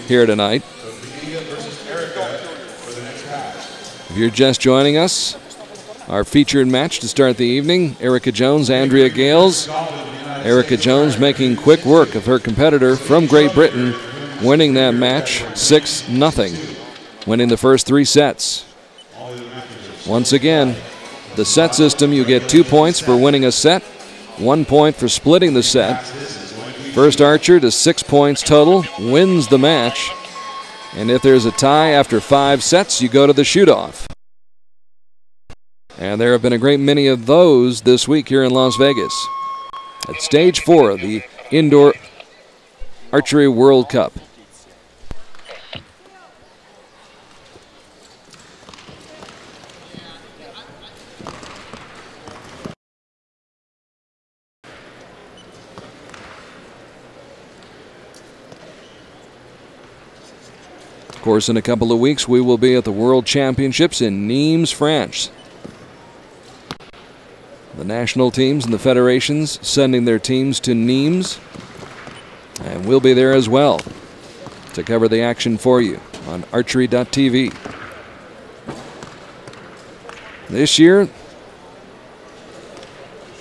here tonight. If you're just joining us, our featured match to start the evening, Erica Jones, Andrea Gales. Erica Jones making quick work of her competitor from Great Britain, winning that match 6-0, winning the first 3 sets. Once again, the set system, you get 2 points for winning a set, 1 point for splitting the set. First archer to 6 points total wins the match. And if there's a tie after 5 sets, you go to the shoot-off. And there have been a great many of those this week here in Las Vegas. At stage 4 of the Indoor Archery World Cup. Of course, in a couple of weeks, we will be at the World Championships in Nimes, France. The national teams and the federations sending their teams to Nimes. And we'll be there as well to cover the action for you on archery.tv. This year,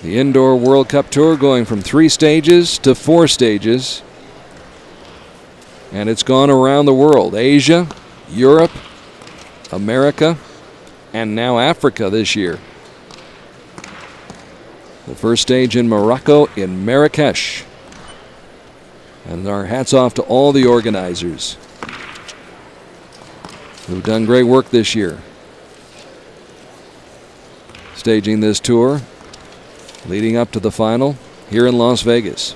the Indoor World Cup Tour going from 3 stages to 4 stages. And it's gone around the world. Asia, Europe, America, and now Africa this year. The first stage in Morocco in Marrakesh. And our hats off to all the organizers who've done great work this year. Staging this tour, leading up to the final here in Las Vegas.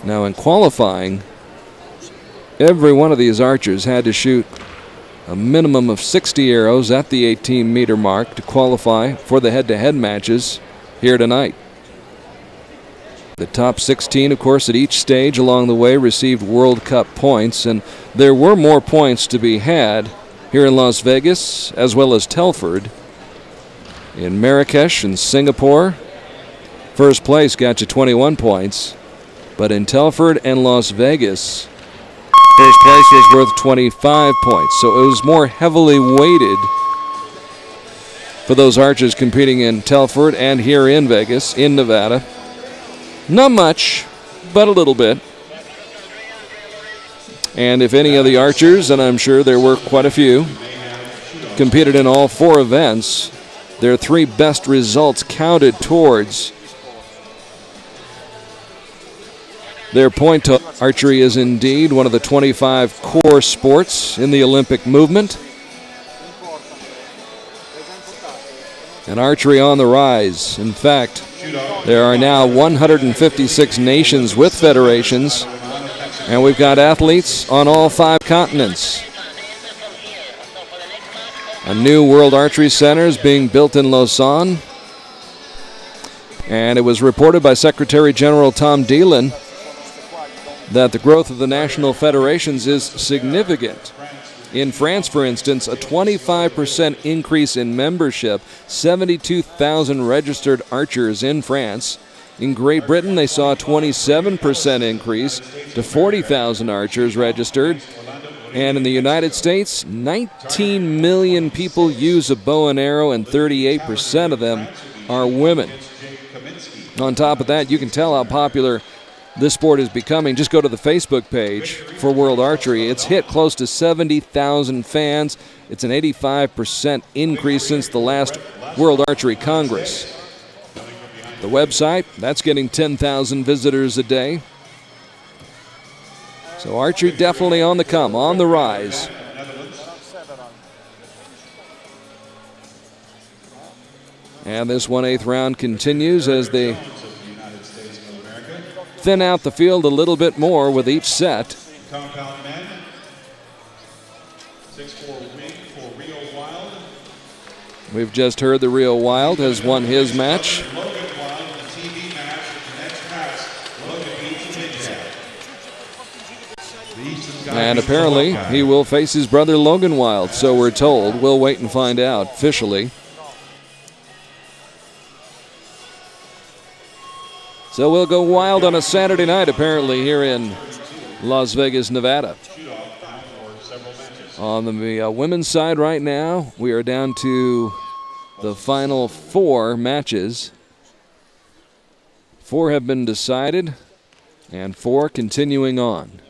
Now in qualifying, every one of these archers had to shoot a minimum of 60 arrows at the 18-meter mark to qualify for the head-to-head matches here tonight. The top 16, of course, at each stage along the way received World Cup points, and there were more points to be had here in Las Vegas as well as Telford. In Marrakesh and Singapore, first place got you 21 points. But in Telford and Las Vegas, first place was worth 25 points. So it was more heavily weighted for those archers competing in Telford and here in Vegas, in Nevada. Not much, but a little bit. And if any of the archers, and I'm sure there were quite a few, competed in all 4 events, their 3 best results counted towards their point total. Archery is indeed one of the 25 core sports in the Olympic movement. And archery on the rise. In fact, there are now 156 nations with federations, and we've got athletes on all 5 continents. A new World Archery Center is being built in Lausanne, and it was reported by Secretary General Tom Dillon that the growth of the national federations is significant. In France, for instance, a 25% increase in membership, 72,000 registered archers in France. In Great Britain, they saw a 27% increase to 40,000 archers registered. And in the United States, 19 million people use a bow and arrow, and 38% of them are women. On top of that, you can tell how popular this sport is becoming. Just go to the Facebook page for World Archery. It's hit close to 70,000 fans. It's an 85% increase since the last World Archery Congress. The website, that's getting 10,000 visitors a day. So archery definitely on the come, on the rise. And this 1/8 round continues as they thin out the field a little bit more with each set. We've just heard the Real Wild has won his match. And apparently he will face his brother Logan Wild, so we're told. We'll wait and find out officially. So we'll go wild on a Saturday night, apparently, here in Las Vegas, Nevada. On the women's side right now, we are down to the final 4 matches. 4 have been decided, and 4 continuing on.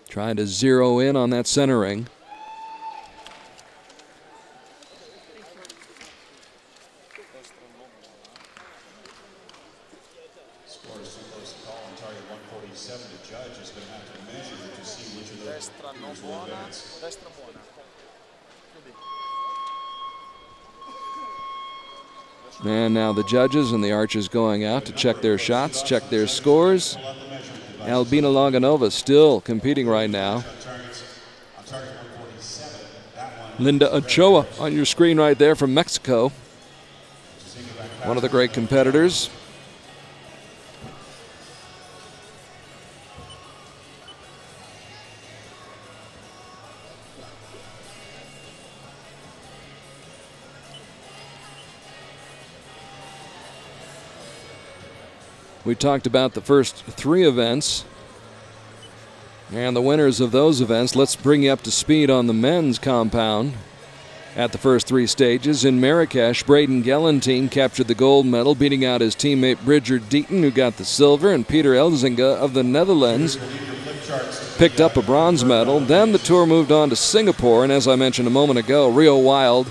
Trying to zero in on that centering. And now the judges and the archers going out to check their shots, check their scores. Albina Loganova still competing right now. Linda Ochoa on your screen right there from Mexico. One of the great competitors. We talked about the first 3 events and the winners of those events. Let's bring you up to speed on the men's compound. At the first 3 stages in Marrakesh, Braden Gelentine captured the gold medal, beating out his teammate Bridger Deaton, who got the silver, and Peter Elzinga of the Netherlands picked up a bronze medal. Then the tour moved on to Singapore, and as I mentioned a moment ago, Rio Wild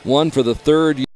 won for the 3rd year.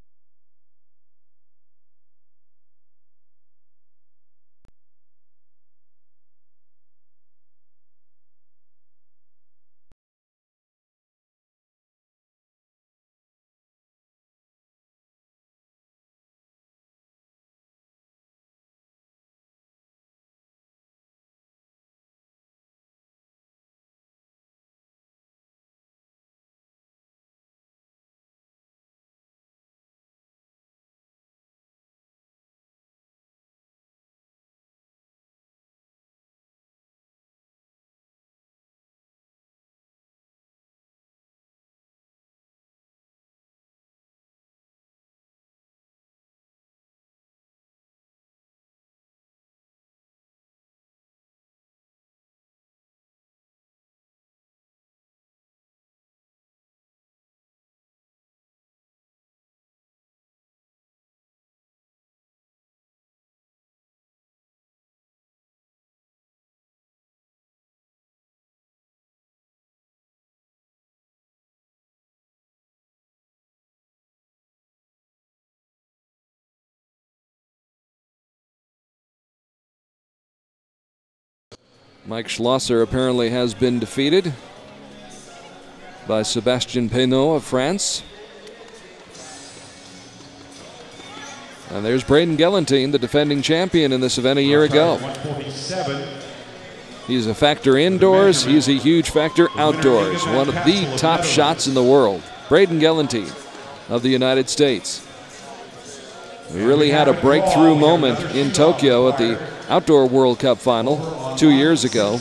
Mike Schlosser apparently has been defeated by Sébastien Peynaud of France. And there's Braden Gelentine, the defending champion in this event a year ago. He's a factor indoors. He's a huge factor outdoors. One of the top shots in the world. Braden Gelentine of the United States. We really had a breakthrough moment in Tokyo at the Outdoor World Cup final 2 years ago.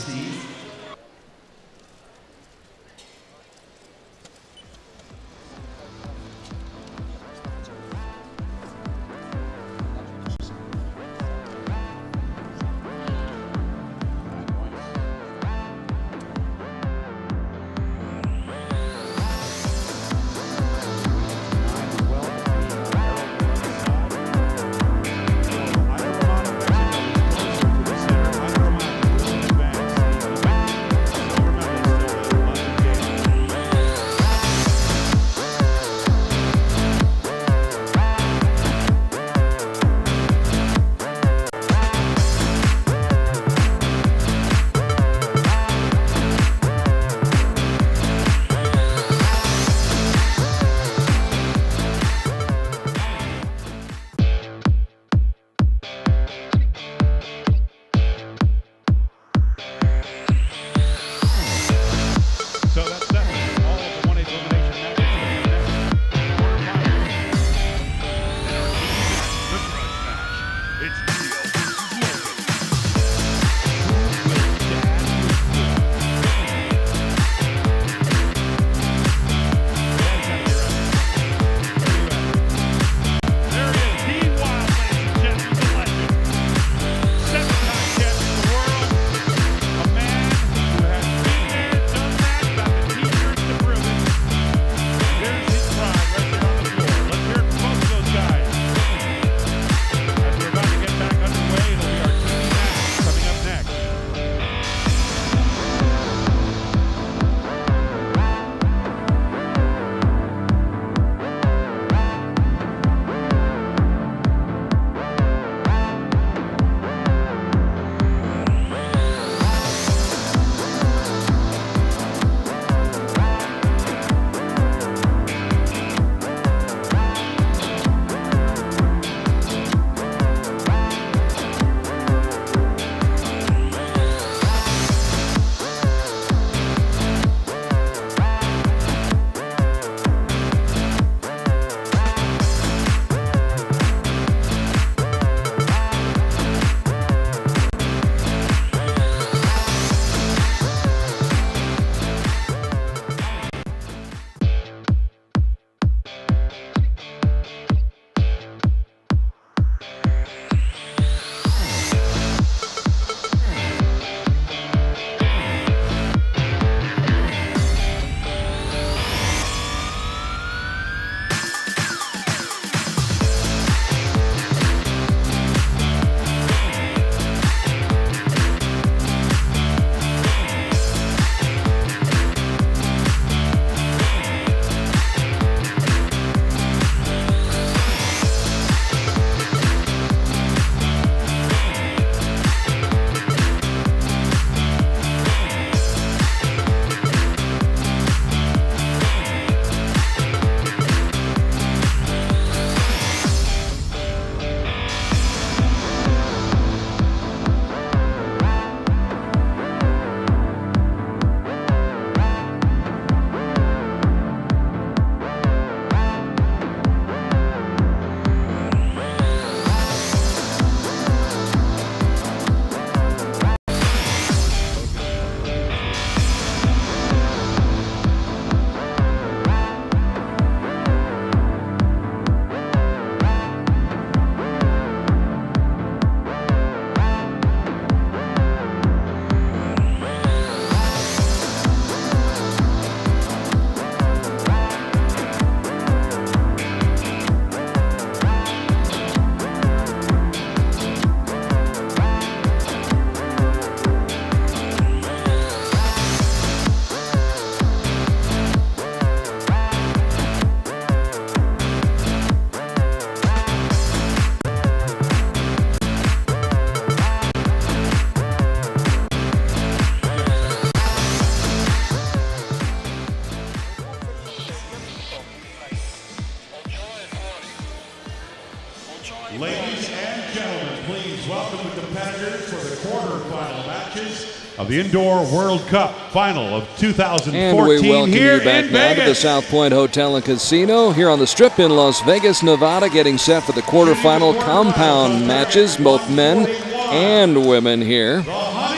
matches of the Indoor World Cup Final of 2014. And we welcome here you back in now to the Vegas. South Point Hotel and Casino here on the Strip in Las Vegas, Nevada, getting set for the quarterfinal compound matches, both men and women here.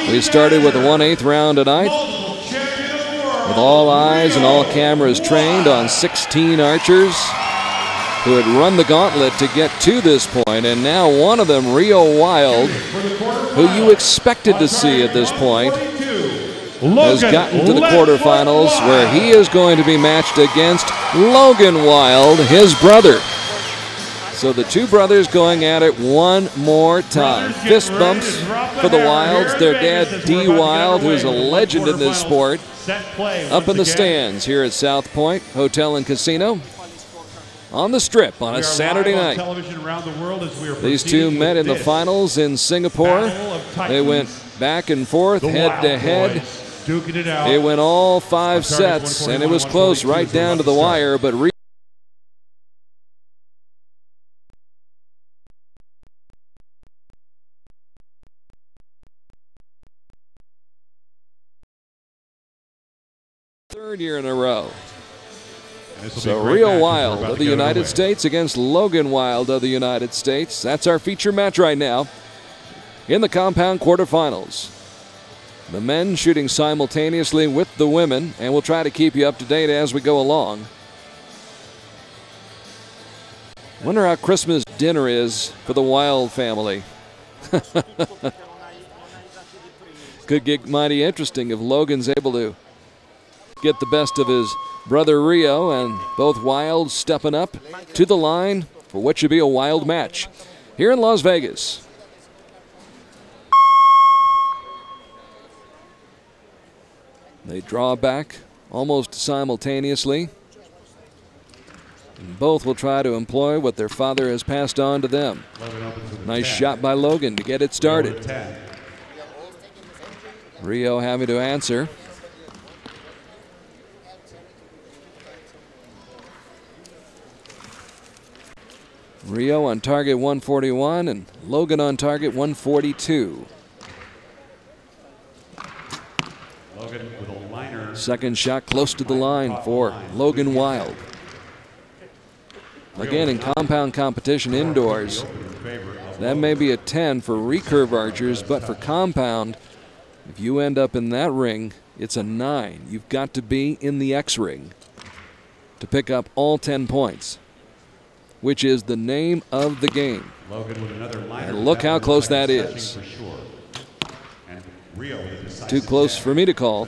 We started with a 1/8 round tonight, with all eyes and all cameras trained on 16 archers who had run the gauntlet to get to this point, and now one of them, Rio Wild, who you expected to see at this point, has gotten to the quarterfinals, where he is going to be matched against Logan Wild, his brother. So the two brothers going at it one more time. Fist bumps for the Wilds. Their dad, D. Wild, who's a legend in this sport, up in the stands here at South Point Hotel and Casino on the Strip on a Saturday night. These two met in the finals in Singapore. They went back and forth, head to head. They went all 5 sets, and it was close right down to the wire, but third year in a row. So Rio Wild of the United States against Logan Wild of the United States. That's our feature match right now in the compound quarterfinals. The men shooting simultaneously with the women, and we'll try to keep you up to date as we go along. Wonder how Christmas dinner is for the Wild family. Could get mighty interesting if Logan's able to get the best of his brother Rio, and both Wilds stepping up to the line for what should be a wild match here in Las Vegas. They draw back almost simultaneously, and both will try to employ what their father has passed on to them. Nice shot by Logan to get it started. Rio having to answer. Rio on target 141 and Logan on target 142. Logan with a liner. Second shot close to the line for Logan Wild. Again, in compound competition indoors, that may be a 10 for recurve archers, but for compound, if you end up in that ring, it's a 9. You've got to be in the X ring to pick up all 10 points, which is the name of the game. And look how close that is. Too close for me to call.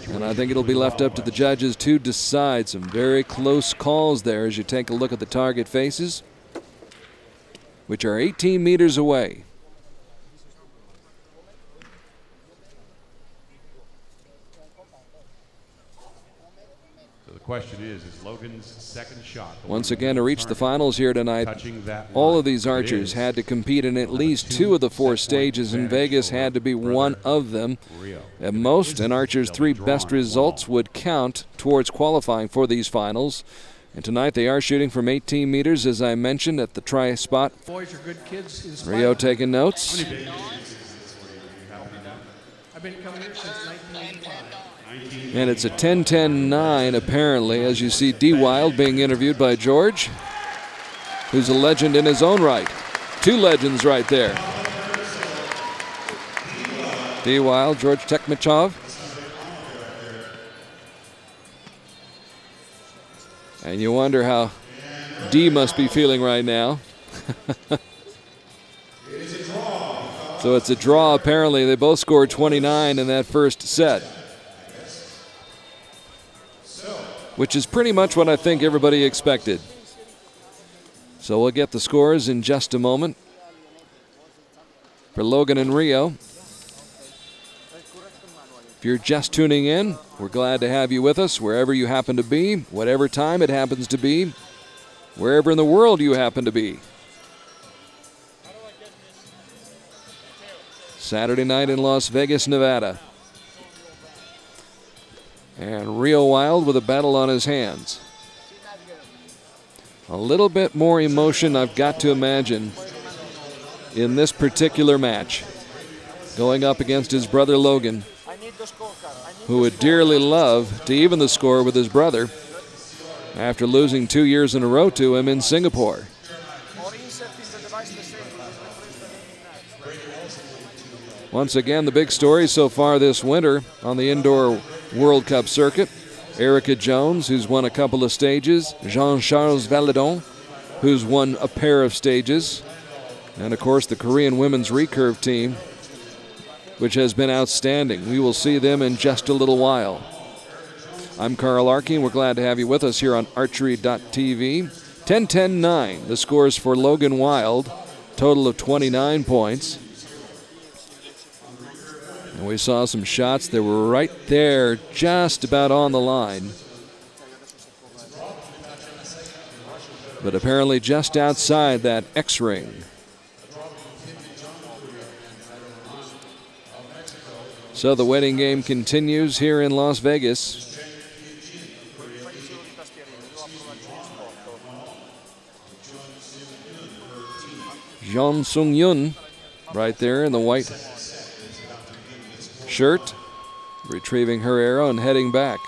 And I think it'll be left up to the judges to decide. Some very close calls there as you take a look at the target faces, which are 18 meters away. Question is Logan's second shot. Once again, to reach the finals here tonight, all of these archers had to compete in at least 2 of the 4 stages, and Vegas had to be one of them. At most, an archer's 3 best results would count towards qualifying for these finals. And tonight they are shooting from 18 meters, as I mentioned, at the try spot. Rio taking notes. I've been coming here since 1985. And it's a 10-10-9 apparently, as you see D. Wild being interviewed by George, who's a legend in his own right. 2 legends right there. D. Wild, George Tekmachov. And you wonder how D must be feeling right now. So it's a draw apparently. They both scored 29 in that first set, which is pretty much what I think everybody expected. So we'll get the scores in just a moment for Logan and Rio. If you're just tuning in, we're glad to have you with us wherever you happen to be, whatever time it happens to be, wherever in the world you happen to be. Saturday night in Las Vegas, Nevada. And Rio Wild with a battle on his hands. A little bit more emotion, I've got to imagine, in this particular match. going up against his brother Logan, who would dearly love to even the score with his brother after losing 2 years in a row to him in Singapore. Once again, the big story so far this winter on the indoor World Cup circuit, Erica Jones, who's won a couple of stages, Jean-Charles Valadon, who's won a pair of stages, and of course the Korean women's recurve team, which has been outstanding. We will see them in just a little while. I'm Carl Archey, and we're glad to have you with us here on Archery.tv. 10-10-9, the scores for Logan Wild, total of 29 points. And we saw some shots that were right there, just about on the line. But apparently just outside that X-ring. So the waiting game continues here in Las Vegas. Jeon Sung-yoon right there in the white shirt, retrieving her arrow and heading back.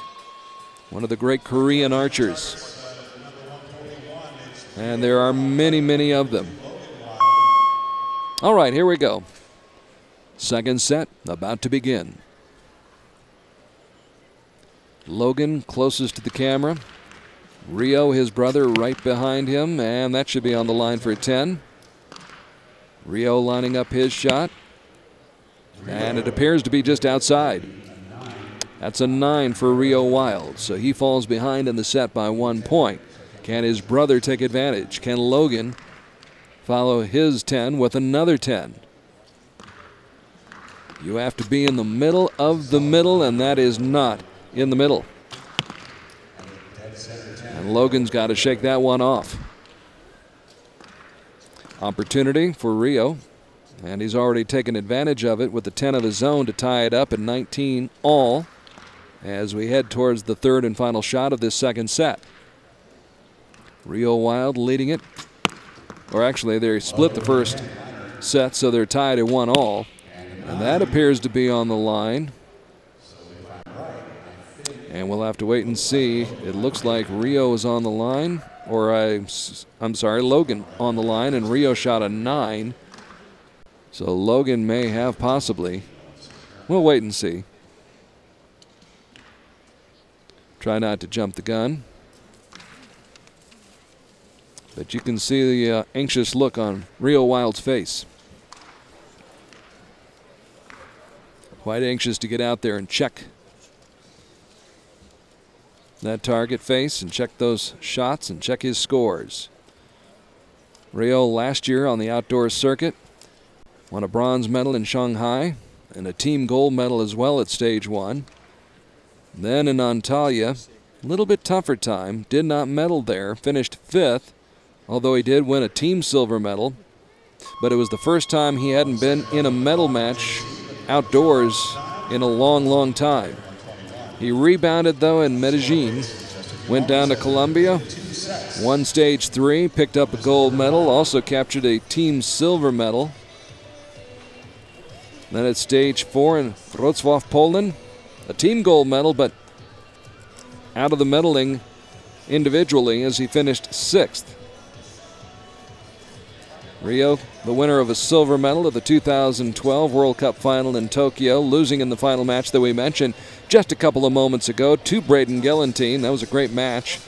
One of the great Korean archers. And there are many, many of them. All right, here we go. Second set about to begin. Logan closest to the camera. Rio, his brother, right behind him, and that should be on the line for 10. Rio lining up his shot. And it appears to be just outside. That's a 9 for Rio Wild, so he falls behind in the set by 1 point. Can his brother take advantage? Can Logan follow his 10 with another 10? You have to be in the middle of the middle, and that is not in the middle. And Logan's got to shake that one off. Opportunity for Rio. And he's already taken advantage of it with the 10 of his own to tie it up at 19 all as we head towards the third and final shot of this second set. Rio Wild leading it. Or actually, they split the first set, so they're tied at 1 all. And that appears to be on the line. And we'll have to wait and see. It looks like Rio is on the line. Or I'm sorry, Logan on the line, and Rio shot a 9. So Logan may have possibly. We'll wait and see. Try not to jump the gun. But you can see the anxious look on Rio Wild's face. Quite anxious to get out there and check that target face and check those shots and check his scores. Rio last year on the outdoor circuit won a bronze medal in Shanghai and a team gold medal as well at stage 1. Then in Antalya, a little bit tougher time, did not medal there, finished 5th, although he did win a team silver medal. But it was the first time he hadn't been in a medal match outdoors in a long, long time. He rebounded though in Medellin, went down to Colombia, won stage 3, picked up a gold medal, also captured a team silver medal. Then at stage 4 in Wrocław, Poland, a team gold medal, but out of the medaling individually as he finished 6th. Rio, the winner of a silver medal at the 2012 World Cup final in Tokyo, losing in the final match that we mentioned just a couple of moments ago to Braden Gellentine. That was a great match.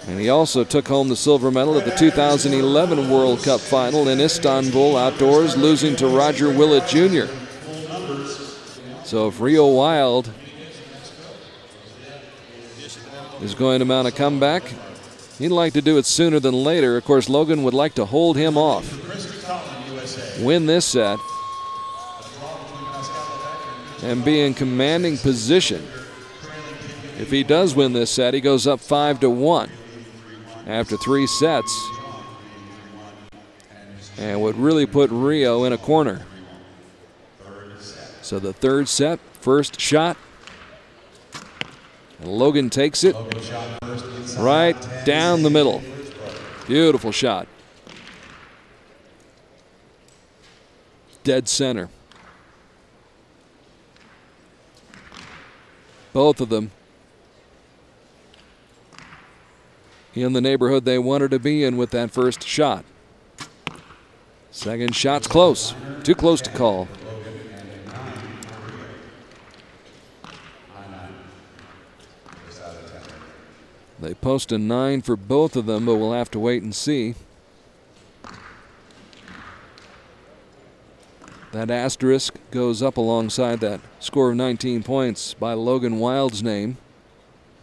And he also took home the silver medal at the 2011 World Cup final in Istanbul outdoors, losing to Roger Willett Jr. So if Rio Wild is going to mount a comeback, he'd like to do it sooner than later. Of course, Logan would like to hold him off, win this set, and be in commanding position. If he does win this set, he goes up 5-1 after 3 sets, and would really put Rio in a corner. So the third set, first shot, and Logan takes it right down the middle. Beautiful shot. Dead center. Both of them in the neighborhood they wanted to be in with that first shot. Second shot's close. Too close to call. They post a 9 for both of them, but we'll have to wait and see. That asterisk goes up alongside that score of 19 points by Logan Wild's name.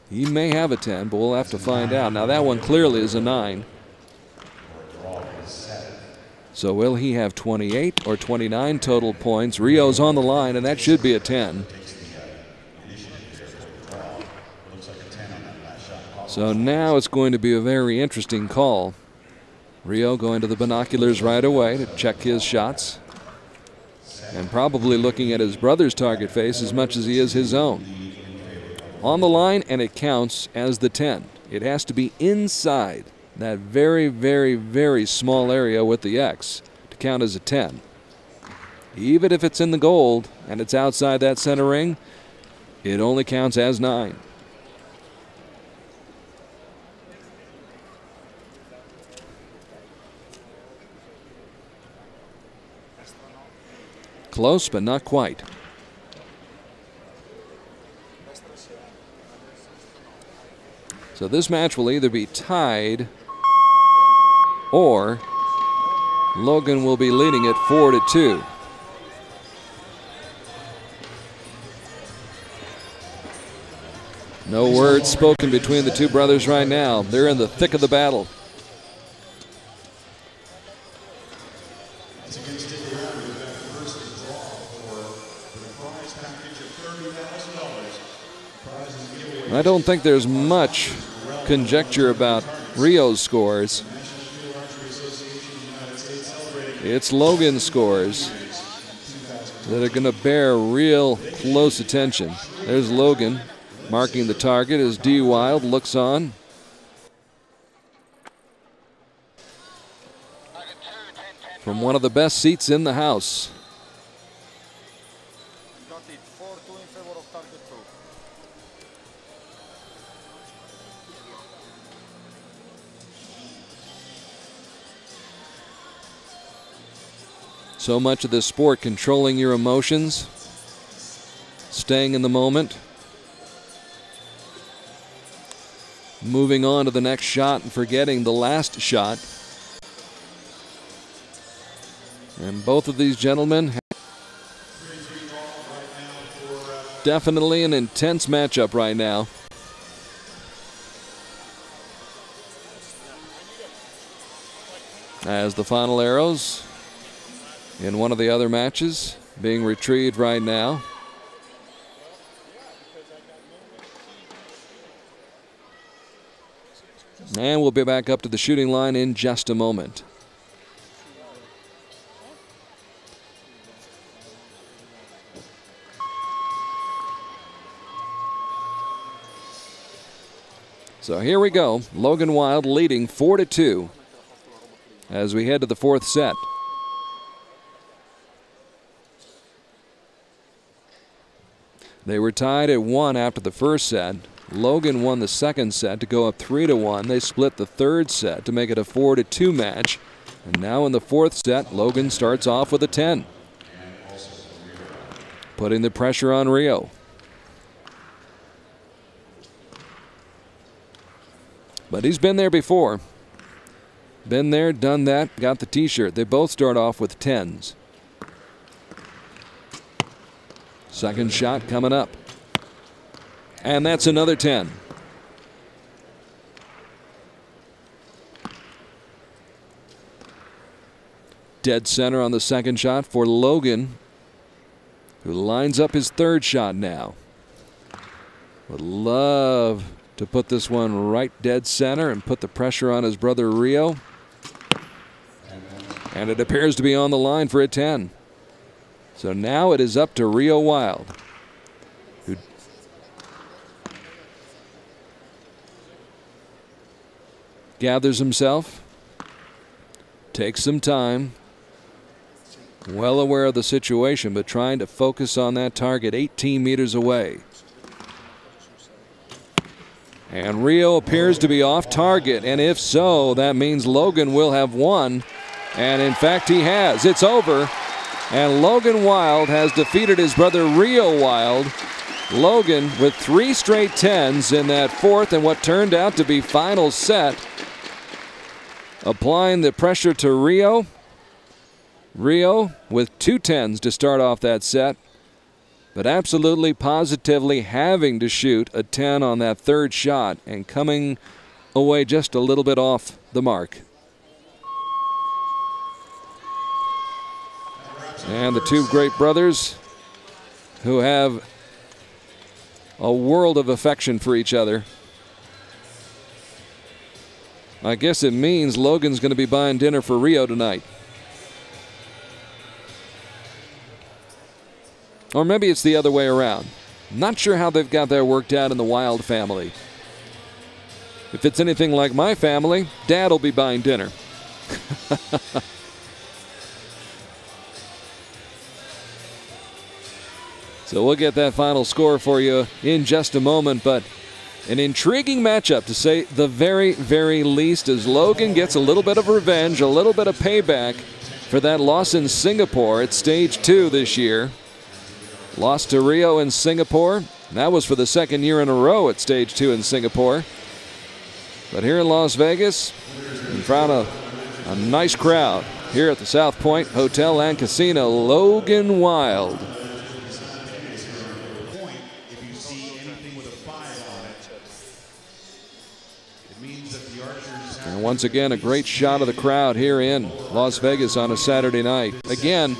He may have a 10, but we'll have to find out. Now that one clearly is a 9. So will he have 28 or 29 total points? Rio's on the line, and that should be a 10. So now it's going to be a very interesting call. Rio going to the binoculars right away to check his shots. And probably looking at his brother's target face as much as he is his own. On the line, and it counts as the 10. It has to be inside that very, very, very small area with the X to count as a 10. Even if it's in the gold and it's outside that center ring, it only counts as 9. Close, but not quite. So this match will either be tied or Logan will be leading it 4-2. No words spoken between the two brothers right now. They're in the thick of the battle. I don't think there's much conjecture about Rio's scores. It's Logan's scores that are going to bear real close attention. There's Logan marking the target as D. Wild looks on. From one of the best seats in the house. So much of this sport, controlling your emotions, staying in the moment, moving on to the next shot and forgetting the last shot. And both of these gentlemen, definitely an intense matchup right now. As the final arrows in one of the other matches being retrieved right now. And we'll be back up to the shooting line in just a moment. So here we go. Logan Wild leading 4-2 as we head to the fourth set. They were tied at 1 after the first set. Logan won the second set to go up 3-1. They split the third set to make it a 4-2 match. And now in the fourth set, Logan starts off with a 10. Putting the pressure on Rio. But he's been there before. Been there, done that, got the t-shirt. They both start off with 10s. Second shot coming up. And that's another 10. Dead center on the second shot for Logan, who lines up his third shot now. Would love to put this one right dead center and put the pressure on his brother Rio. And it appears to be on the line for a 10. So now it is up to Rio Wild, who gathers himself, takes some time, Well aware of the situation, but trying to focus on that target 18 meters away. And Rio appears to be off target, and if so, that means Logan will have won. And in fact, he has. It's over. And Logan Wild has defeated his brother Rio Wild. Logan with 3 straight 10s in that fourth and what turned out to be final set. Applying the pressure to Rio. Rio with 2 10s to start off that set, but absolutely positively having to shoot a 10 on that third shot and coming away just a little bit off the mark. And the two great brothers who have a world of affection for each other. I guess it means Logan's going to be buying dinner for Rio tonight. Or maybe it's the other way around. Not sure how they've got that worked out in the Wild family. If it's anything like my family, Dad will be buying dinner. So we'll get that final score for you in just a moment, but an intriguing matchup to say the very, very least, as Logan gets a little bit of revenge, a little bit of payback for that loss in Singapore at stage 2 this year. Lost to Rio in Singapore. That was for the second year in a row at stage 2 in Singapore. But here in Las Vegas, in front of a nice crowd here at the South Point Hotel and Casino, Logan Wild. And once again, a great shot of the crowd here in Las Vegas on a Saturday night. Again,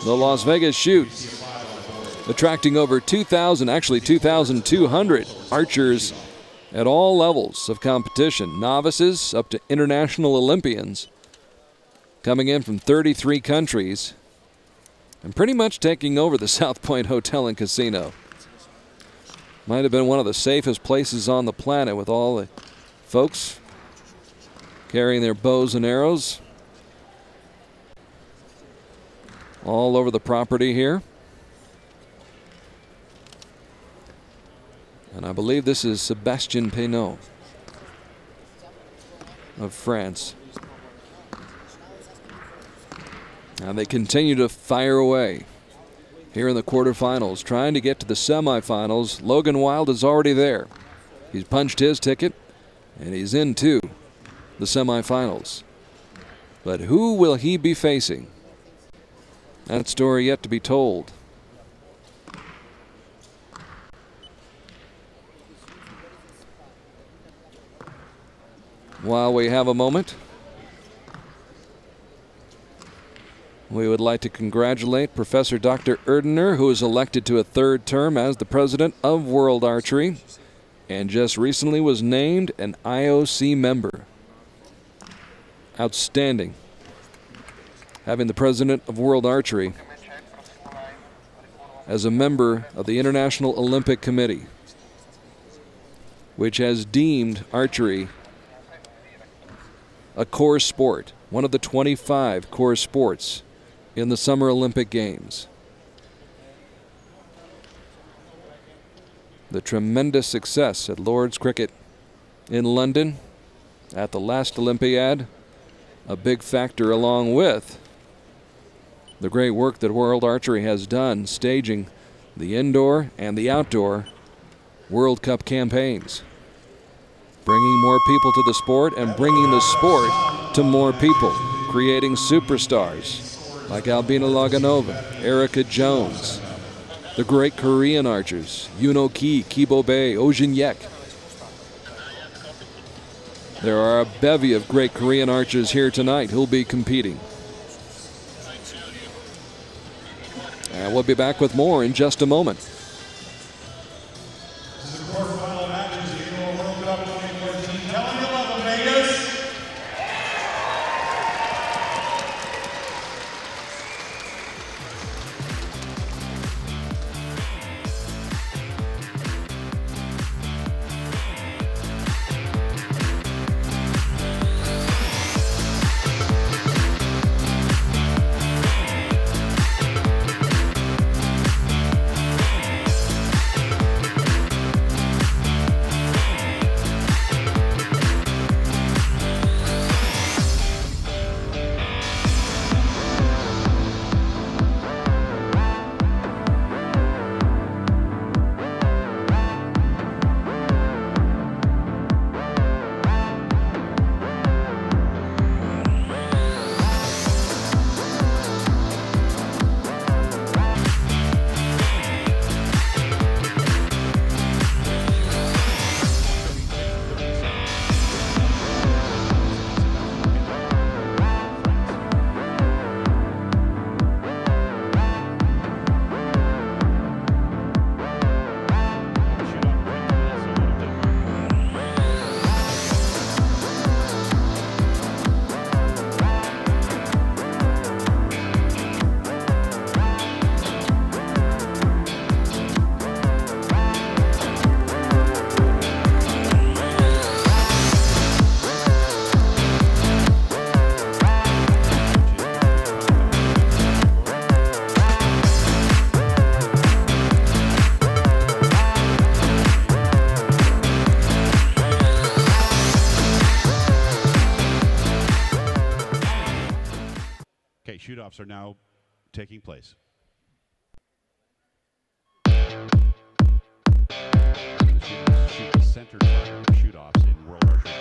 the Las Vegas Shoot attracting over 2,000, actually 2,200 archers at all levels of competition, novices up to international Olympians, coming in from 33 countries and pretty much taking over the South Point Hotel and Casino. Might have been one of the safest places on the planet with all the folks carrying their bows and arrows all over the property here. And I believe this is Sébastien Pinault of France. Now they continue to fire away here in the quarterfinals, trying to get to the semifinals. Logan Wild is already there. He's punched his ticket, and he's into the semifinals. But who will he be facing? That story yet to be told. While we have a moment, we would like to congratulate Professor Dr. Erdener, who is elected to a 3rd term as the president of World Archery and just recently was named an IOC member. Outstanding. Having the president of World Archery as a member of the International Olympic Committee, which has deemed archery a core sport, one of the 25 core sports in the Summer Olympic Games. The tremendous success at Lord's Cricket in London at the last Olympiad, a big factor, along with the great work that World Archery has done staging the indoor and the outdoor World Cup campaigns, bringing more people to the sport and bringing the sport to more people, creating superstars like Albina Laganova, Erica Jones, the great Korean archers, Yuno Ki, Kibo Bae, Ojin Yek. There are a bevy of great Korean archers here tonight who'll be competing. And we'll be back with more in just a moment. This is the quarterfinal matches of the World Cup 2014. Tell them you love them, Vegas. shoot-offs are now taking place. Shoot the center target for shoot-offs in World Archery.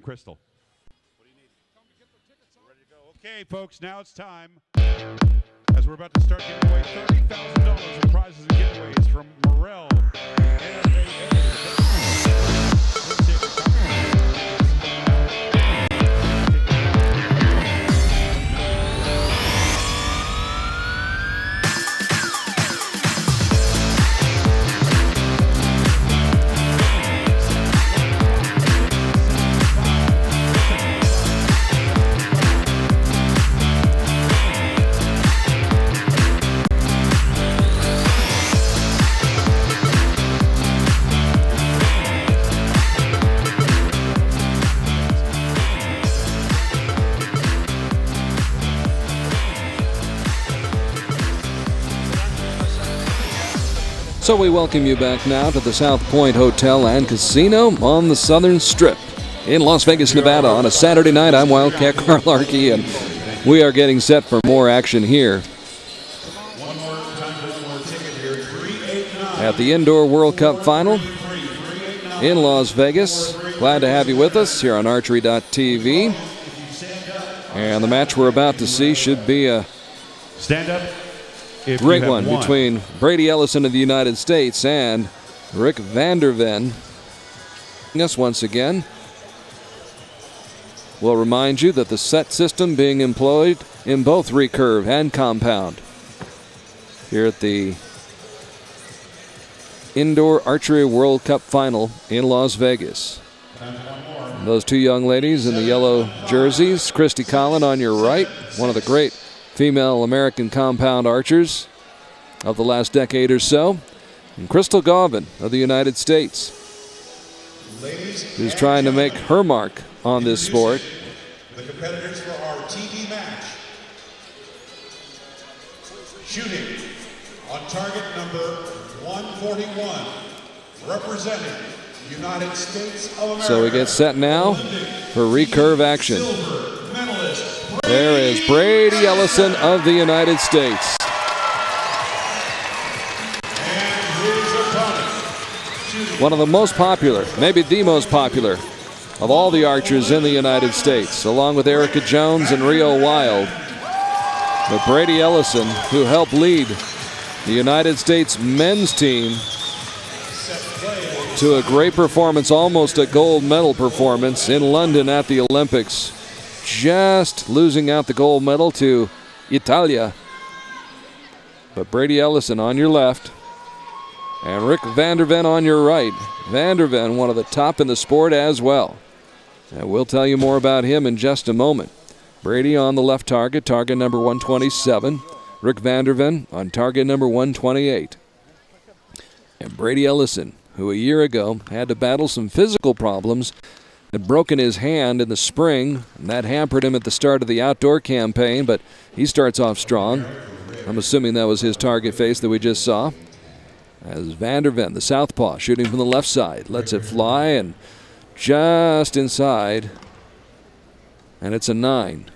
Crystal. What do you need? Ready to go? Okay, folks, now it's time. As we're about to start giving away $30,000 in prizes and giveaways from Morel. So we welcome you back now to the South Point Hotel and Casino on the Southern Strip in Las Vegas, Nevada on a Saturday night. I'm Wildcat Carl Archery, and We are getting set for more action here at the Indoor World Cup Final in Las Vegas. Glad to have you with us here on Archery.tv. And the match we're about to see should be a great one between Brady Ellison of the United States and Rick van der Ven. Us once again. We'll remind you that the set system being employed in both recurve and compound here at the Indoor Archery World Cup Final in Las Vegas. And those two young ladies in the yellow jerseys, Christy Collin on your right, one of the great female American compound archers of the last decade or so, and Crystal Gauvin of the United States, who's trying to make her mark on this sport. The competitors for our TV match. Shooting on target number 141, representing United States of America. So we get set now for recurve action. There is Brady Ellison of the United States. One of the most popular, maybe the most popular, of all the archers in the United States, along with Erica Jones and Rio Wild. But Brady Ellison, who helped lead the United States men's team to a great performance, almost a gold medal performance in London at the Olympics, just losing out the gold medal to Italia. But Brady Ellison on your left and Rick van der Ven on your right. Van der Ven, one of the top in the sport as well. And we'll tell you more about him in just a moment. Brady on the left target, target number 127. Rick van der Ven on target number 128. And Brady Ellison, who a year ago had to battle some physical problems, had broken his hand in the spring, and that hampered him at the start of the outdoor campaign, but he starts off strong. I'm assuming that was his target face that we just saw. As van der Ven, the southpaw, shooting from the left side, lets it fly and just inside, and it's a 9.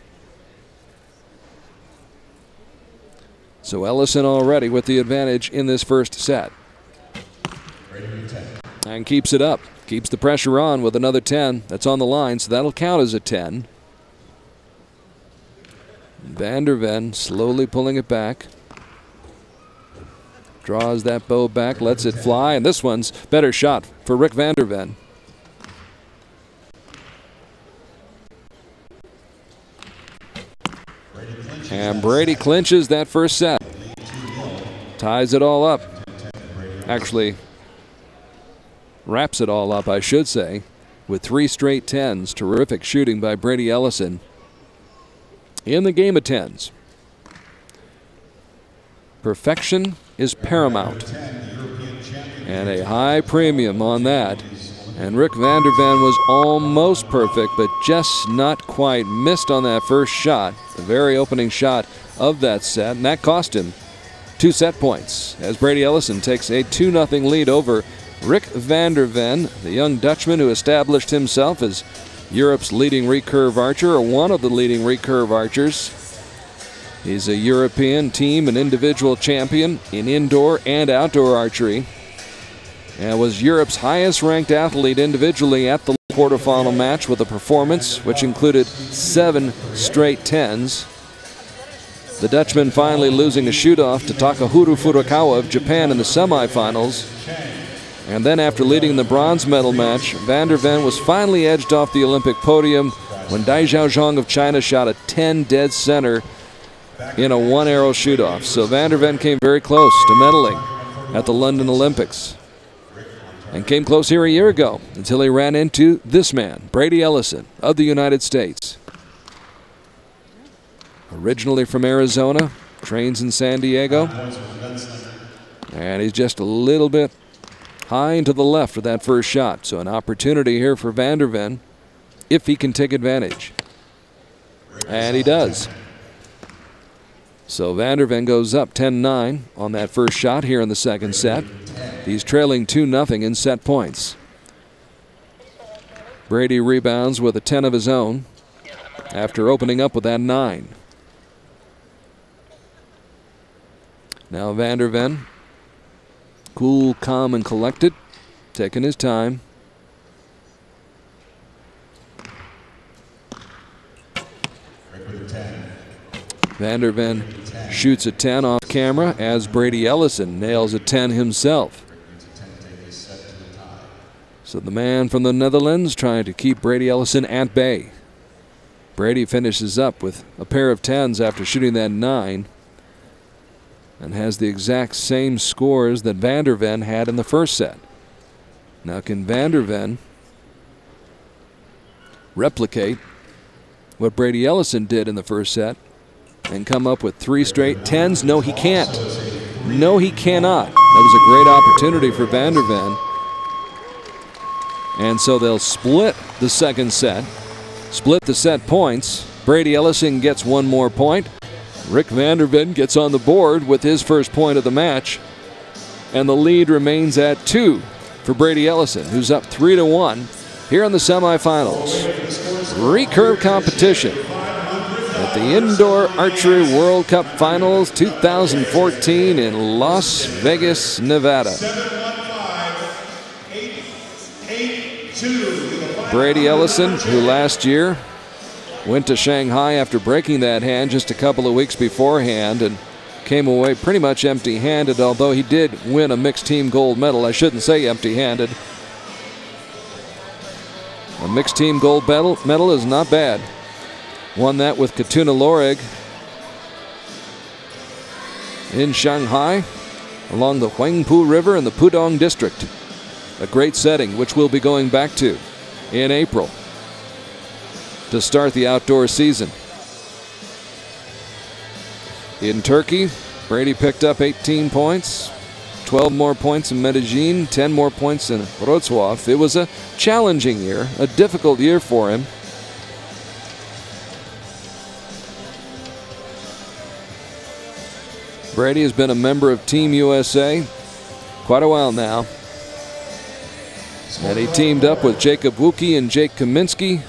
So Ellison already with the advantage in this first set. And keeps it up, keeps the pressure on with another 10. That's on the line, so that'll count as a 10. Van der Ven slowly pulling it back. Draws that bow back, lets it fly, and this one's better shot for Rick van der Ven. And Brady clinches that first set. Ties it all up. Actually, wraps it all up, I should say, with 3 straight 10s. Terrific shooting by Brady Ellison in the game of 10s. Perfection is paramount, and a high premium on that. And Rick van der Ven was almost perfect, but just not quite. Missed on that first shot, the very opening shot of that set, and that cost him 2 set points as Brady Ellison takes a 2-0 lead over Rick van der Ven, the young Dutchman who established himself as Europe's leading recurve archer, or one of the leading recurve archers. He's a European team and individual champion in indoor and outdoor archery, and was Europe's highest ranked athlete individually at the quarterfinal match with a performance which included 7 straight 10s. The Dutchman finally losing a shoot-off to Takahiro Furukawa of Japan in the semifinals. And then after leading the bronze medal match, van der Ven was finally edged off the Olympic podium when Dai Xiaozhong of China shot a 10 dead center in a 1-arrow shoot-off. So van der Ven came very close to medaling at the London Olympics, and came close here a year ago until he ran into this man, Brady Ellison of the United States. Originally from Arizona, trains in San Diego, and he's just a little bit high and to the left with that first shot. So an opportunity here for van der Ven if he can take advantage. And he does. So van der Ven goes up 10-9 on that first shot here in the second set. He's trailing 2-0 in set points. Brady rebounds with a 10 of his own after opening up with that 9. Now Van der Ven, cool, calm, and collected, taking his time. Van der Ven shoots a 10 off camera as Brady Ellison nails a 10 himself. So the man from the Netherlands trying to keep Brady Ellison at bay. Brady finishes up with a pair of 10s after shooting that 9 and has the exact same scores that Van der Ven had in the first set. Now can Van der Ven replicate what Brady Ellison did in the first set and come up with 3 straight 10s? No, he can't. No, he cannot. That was a great opportunity for Van der Ven. And so they'll split the second set, split the set points. Brady Ellison gets 1 more point. Rick Van der Ven gets on the board with his first point of the match. And the lead remains at 2 for Brady Ellison, who's up 3-1 here in the semifinals. Recurve competition at the Indoor Archery World Cup Finals 2014 in Las Vegas, Nevada. Brady Ellison, who last year went to Shanghai after breaking that hand just a couple of weeks beforehand and came away pretty much empty-handed, although he did win a mixed team gold medal. I shouldn't say empty-handed. A mixed team gold medal is not bad. Won that with Katuna Lorig in Shanghai along the Huangpu River in the Pudong district. A great setting, which we'll be going back to in April to start the outdoor season. In Turkey, Brady picked up 18 points, 12 more points in Medellin, 10 more points in Wrocław. It was a challenging year, a difficult year for him. Brady has been a member of Team USA quite a while now. And he teamed up with Jacob Wuki and Jake Kaminsky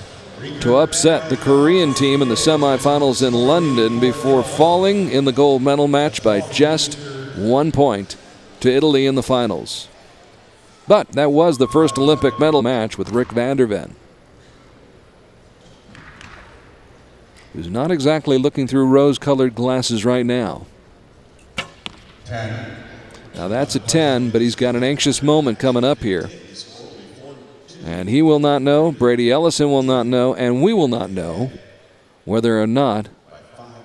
to upset the Korean team in the semifinals in London before falling in the gold medal match by just 1 point to Italy in the finals. But that was the first Olympic medal match with Rick Van der Ven, who's not exactly looking through rose-colored glasses right now. Now that's a 10, but he's got an anxious moment coming up here. And he will not know, Brady Ellison will not know, and we will not know whether or not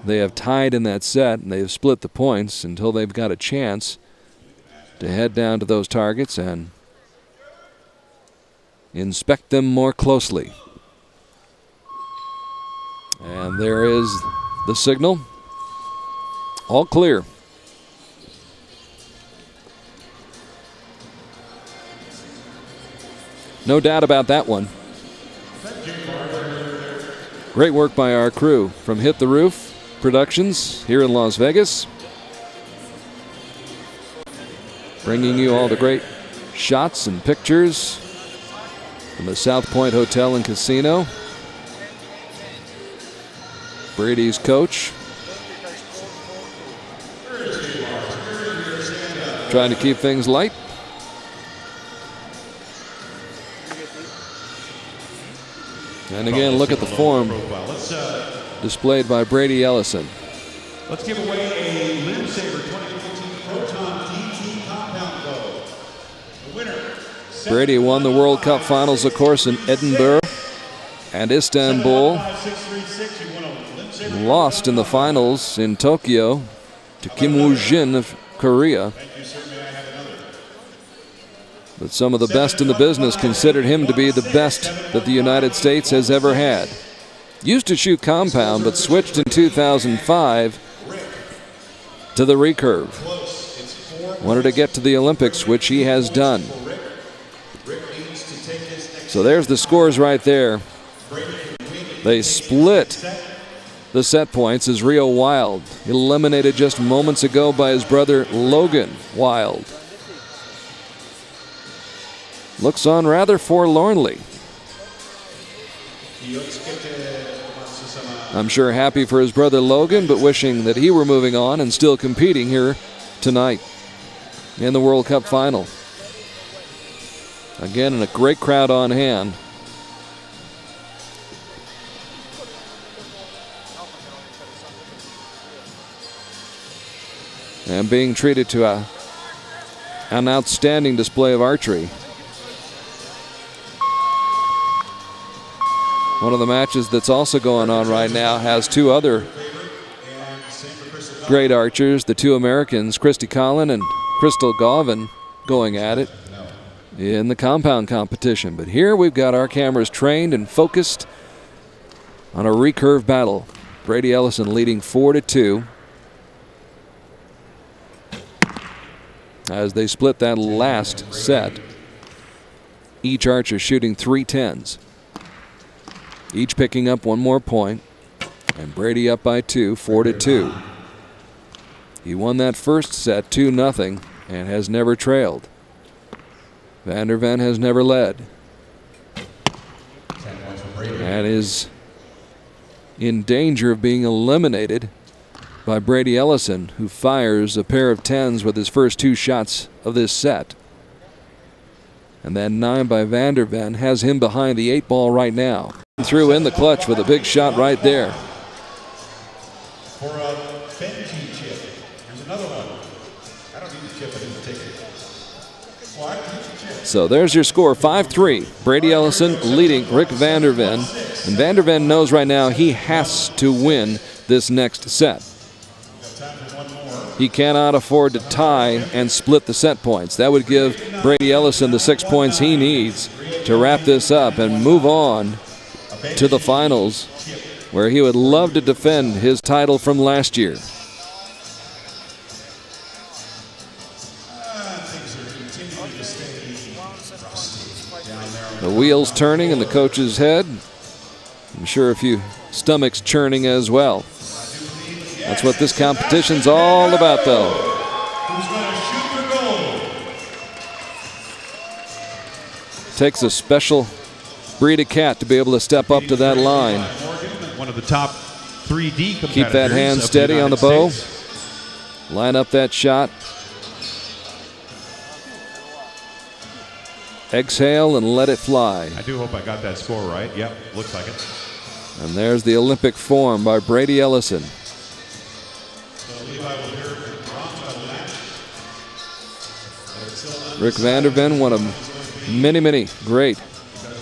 they have tied in that set and they've split the points until they've got a chance to head down to those targets and inspect them more closely. And there is the signal. All clear. No doubt about that one. Great work by our crew from Hit the Roof Productions here in Las Vegas, bringing you all the great shots and pictures from the South Point Hotel and Casino. Brady's coach trying to keep things light. And again, look at the form displayed by Brady Ellison. Let's give away a Limb Saver 2014 Proton DT Compound Bow. The winner. Brady won the World Cup Finals, of course, in Edinburgh and Istanbul. Lost in the finals in Tokyo to Kim Woo-jin of Korea. But some of the best in the business considered him to be the best that the United States has ever had. Used to shoot compound, but switched in 2005 to the recurve. Wanted to get to the Olympics, which he has done. So there's the scores right there. They split the set points as Rio Wild, eliminated just moments ago by his brother Logan Wild, looks on rather forlornly. I'm sure happy for his brother Logan, but wishing that he were moving on and still competing here tonight in the World Cup final. Again, and a great crowd on hand. And being treated to an outstanding display of archery. One of the matches that's also going on right now has two other great archers, the two Americans, Christy Collin and Crystal Gauvin, going at it in the compound competition. But here we've got our cameras trained and focused on a recurve battle. Brady Ellison leading 4-2 as they split that last set. Each archer shooting 3 10s. Each picking up one more point, and Brady up by 2, 4-2. He won that first set 2-0 and has never trailed. Van der Ven has never led and is in danger of being eliminated by Brady Ellison, who fires a pair of 10s with his first 2 shots of this set. And that 9 by Van der Ven has him behind the 8 ball right now. Threw in the clutch with a big shot right there. For a Benji chip. Here's another one. I don't need a chip, I need a ticket. Well, I need a chip. So there's your score, 5-3. Brady Ellison leading Rick Van der Ven. And Van der Ven knows right now he has to win this next set. He cannot afford to tie and split the set points. That would give Brady Ellison the 6 points he needs to wrap this up and move on to the finals, where he would love to defend his title from last year. The wheels turning in the coach's head. I'm sure a few stomachs churning as well. That's what this competition's all about, though. Who's going to shoot the goal? Takes a special breed of cat to be able to step up to that line. One of the top 3D competitors. Keep that hand steady on the bow. Line up that shot. Exhale and let it fly. I do hope I got that score right. Yep, looks like it. And there's the Olympic form by Brady Ellison. Rick Van der Ven, one of many, many great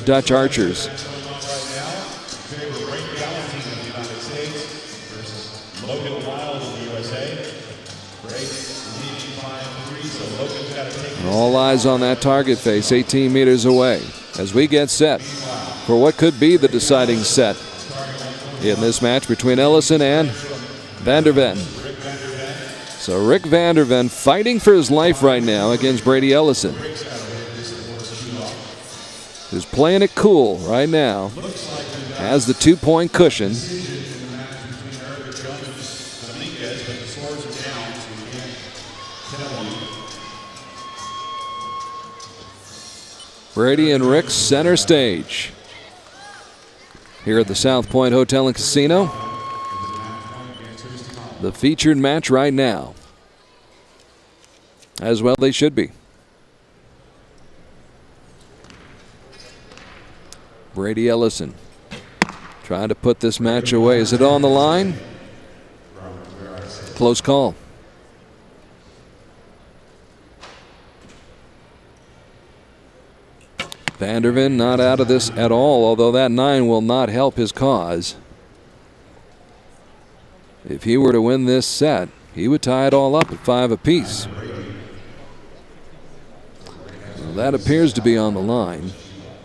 Dutch archers. And all eyes on that target face 18 meters away as we get set for what could be the deciding set in this match between Ellison and Van der Ven. So Rick Van der Ven fighting for his life right now against Brady Ellison, who's playing it cool right now, has the 2-point cushion. Brady and Rick center stage here at the South Point Hotel and Casino. The featured match right now, as well they should be. Brady Ellison trying to put this match away. Is it on the line? Close call. Van der Ven not out of this at all, although that 9 will not help his cause. If he were to win this set, he would tie it all up at 5 apiece. Well, that appears to be on the line.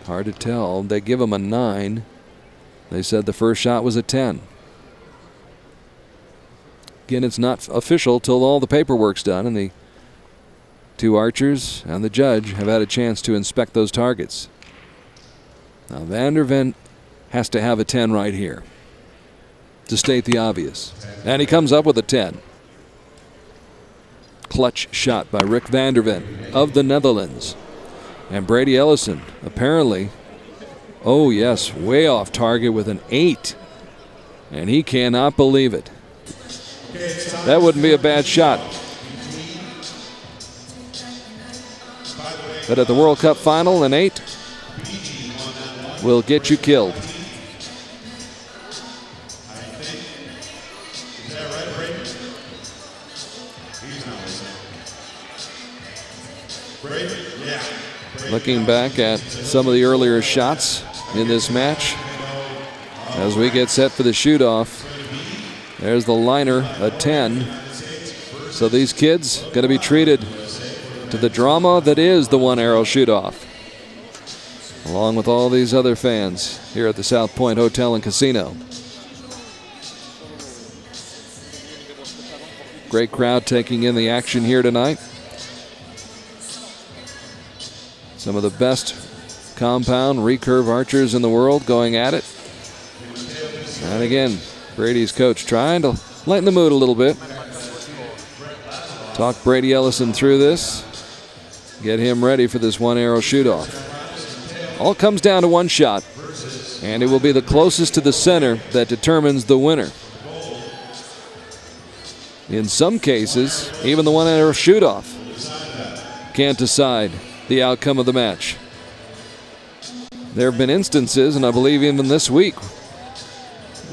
Hard to tell. They give him a 9. They said the first shot was a 10. Again, it's not official till all the paperwork's done and the two archers and the judge have had a chance to inspect those targets. Now Van der Ven has to have a 10 right here, to state the obvious. And he comes up with a 10. Clutch shot by Rick Van der Ven of the Netherlands. And Brady Ellison apparently, oh yes, way off target with an 8. And he cannot believe it. That wouldn't be a bad shot. But at the World Cup final, an 8 will get you killed. Looking back at some of the earlier shots in this match as we get set for the shoot-off. There's the liner, a 10. So these kids going to be treated to the drama that is the one-arrow shoot-off, along with all these other fans here at the South Point Hotel and Casino. Great crowd taking in the action here tonight. Some of the best compound recurve archers in the world going at it. And again, Brady's coach trying to lighten the mood a little bit. Talk Brady Ellison through this. Get him ready for this one-arrow shoot-off. All comes down to one shot, and it will be the closest to the center that determines the winner. In some cases, even the one-arrow shoot-off can't decide the outcome of the match. There have been instances, and I believe even this week,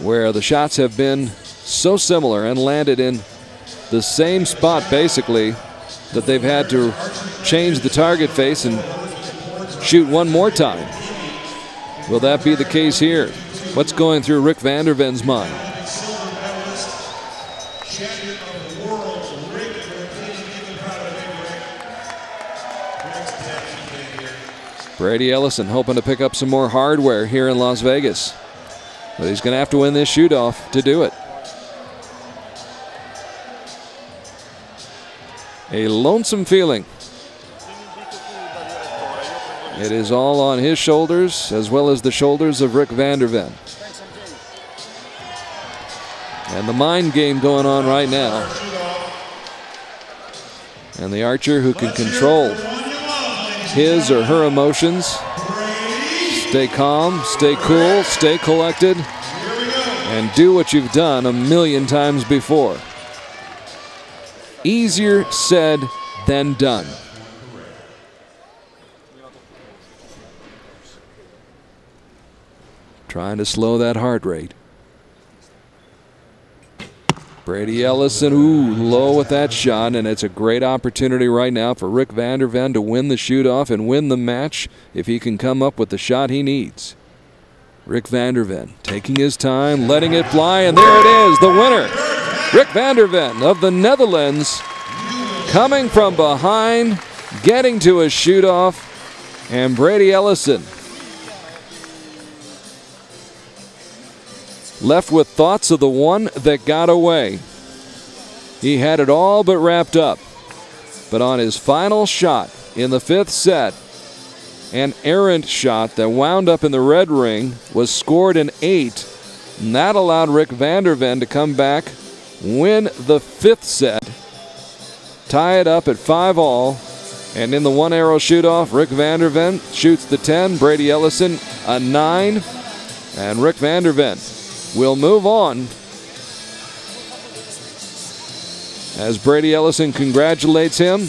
where the shots have been so similar and landed in the same spot basically that they've had to change the target face and shoot one more time. Will that be the case here? What's going through Rick Vanderven's mind? Brady Ellison hoping to pick up some more hardware here in Las Vegas. But he's going to have to win this shoot-off to do it. A lonesome feeling. It is all on his shoulders as well as the shoulders of Rick Vanderven. And the mind game going on right now. And the archer who can control his or her emotions, stay calm, stay cool, stay collected, and do what you've done a million times before. Easier said than done. Trying to slow that heart rate. Brady Ellison, ooh, low with that shot, and it's a great opportunity right now for Rick Vanderven to win the shoot-off and win the match if he can come up with the shot he needs. Rick Vanderven taking his time, letting it fly, and there it is, the winner. Rick Vanderven of the Netherlands coming from behind, getting to a shoot-off, and Brady Ellison left with thoughts of the one that got away. He had it all but wrapped up. But on his final shot in the 5th set, an errant shot that wound up in the red ring was scored an 8. And that allowed Rick Vanderven to come back, win the 5th set, tie it up at 5-all. And in the one-arrow shoot-off, Rick Vanderven shoots the 10, Brady Ellison a 9, and Rick Vanderven will move on as Brady Ellison congratulates him.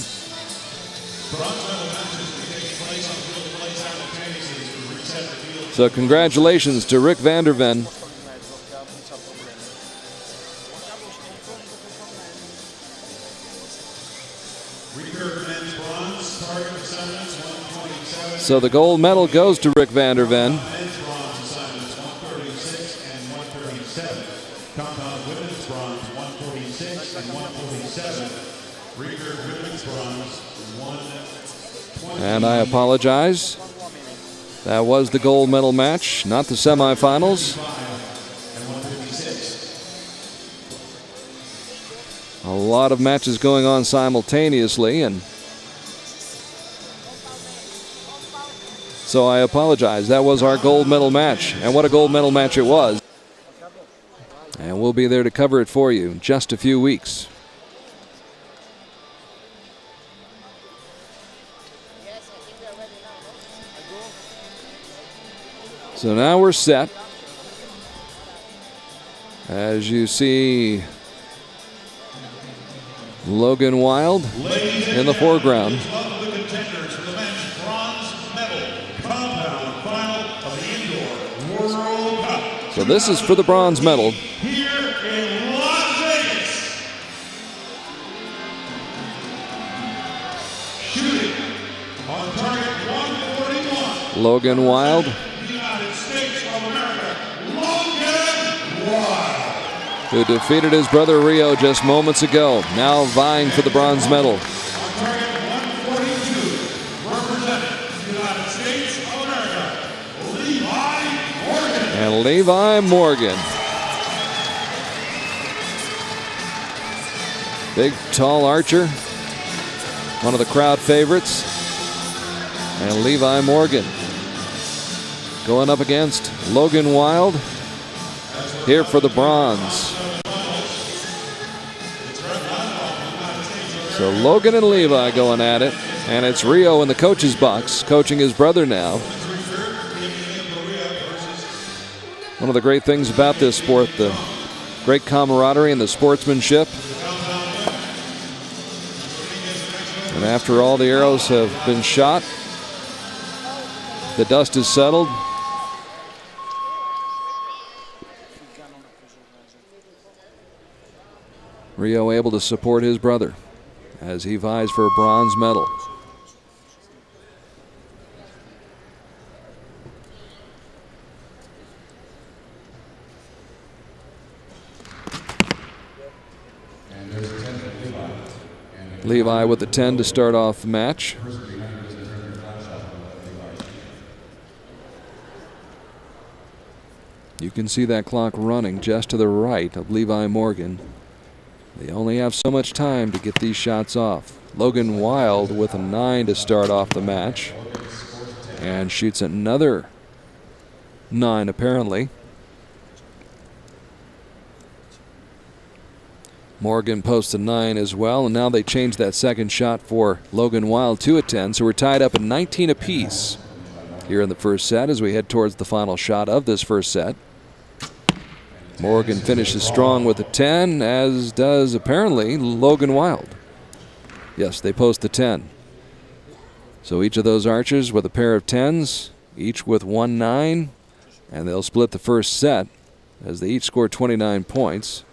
So congratulations to Rick Vanderven. So the gold medal goes to Rick Vanderven. Compound women's bronze, 146 and 147. Recurve women's bronze, 120. And I apologize. That was the gold medal match, not the semifinals. A lot of matches going on simultaneously, and so I apologize. That was our gold medal match, and what a gold medal match it was. And we'll be there to cover it for you in just a few weeks. So now we're set. As you see Logan Wild in the foreground. this is for the bronze medal. Here in Las Vegas. Shooting on target 141. Logan Wild. United States of America, Logan Wild. Who defeated his brother Rio just moments ago, now vying for the bronze medal. On target 142, representing the United States of America, Levi Morgan. And Levi Morgan. Big, tall archer. One of the crowd favorites. And Levi Morgan going up against Logan Wild here for the bronze. So Logan and Levi going at it, and it's Rio in the coach's box, coaching his brother now. One of the great things about this sport, the great camaraderie and the sportsmanship. And after all the arrows have been shot, the dust is settled. Rio able to support his brother as he vies for a bronze medal. Levi with the 10 to start off the match. You can see that clock running just to the right of Levi Morgan. They only have so much time to get these shots off. Logan Wild with a 9 to start off the match. And shoots another 9 apparently. Morgan posts a 9 as well, and now they change that second shot for Logan Wild to a 10, so we're tied up at 19 apiece here in the first set as we head towards the final shot of this first set. Morgan finishes strong with a 10, as does apparently Logan Wild. Yes, they post the 10. So each of those archers with a pair of 10s, each with 1 9, and they'll split the first set as they each score 29 points,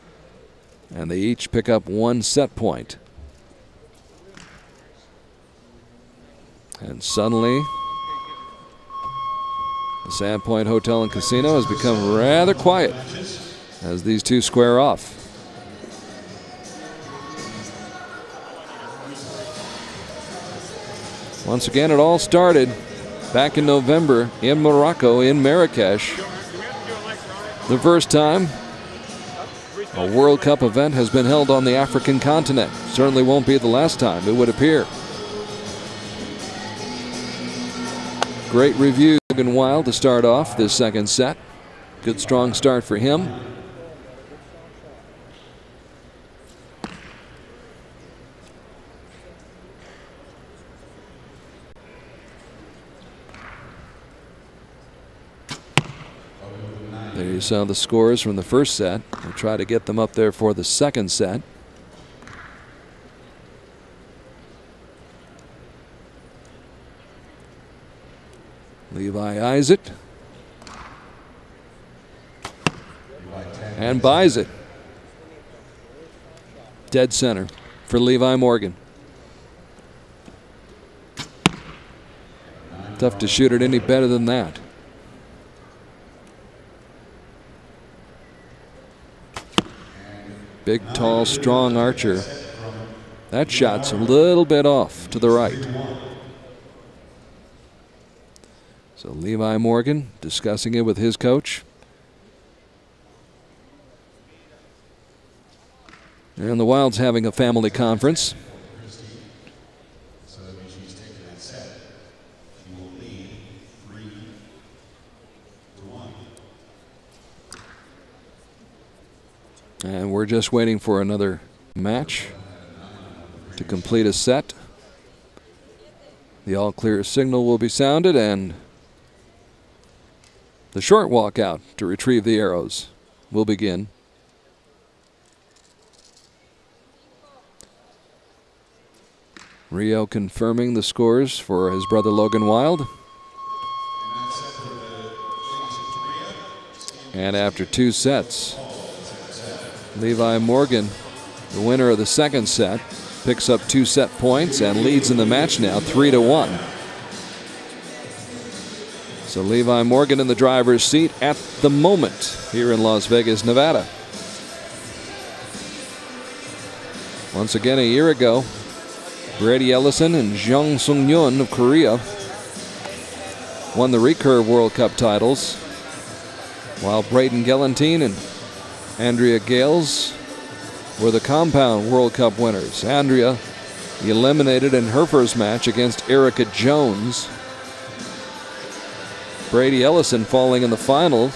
and they each pick up 1 set point. And suddenly, the Sandpoint Hotel and Casino has become rather quiet as these two square off. Once again, it all started back in November in Morocco, in Marrakesh. The first time a World Cup event has been held on the African continent. Certainly won't be the last time, it would appear. Great review, Logan Wild to start off this second set. Good strong start for him. There you saw the scores from the first set. We'll try to get them up there for the second set. Levi eyes it and buys it. Dead center for Levi Morgan. Tough to shoot it any better than that. Big, tall, strong archer. That shot's a little bit off to the right. So Levi Morgan discussing it with his coach. And the Wild's having a family conference. And we're just waiting for another match to complete a set. The all clear signal will be sounded and the short walkout to retrieve the arrows will begin. Rio confirming the scores for his brother Logan Wild. And after 2 sets, Levi Morgan, the winner of the second set, picks up 2 set points and leads in the match now 3-1. So Levi Morgan in the driver's seat at the moment here in Las Vegas, Nevada. Once again, a year ago, Brady Ellison and Jung Sung-yun of Korea won the Recurve World Cup titles, while Braden Gelantine and Andrea Gales were the compound World Cup winners. Andrea eliminated in her first match against Erica Jones. Brady Ellison falling in the final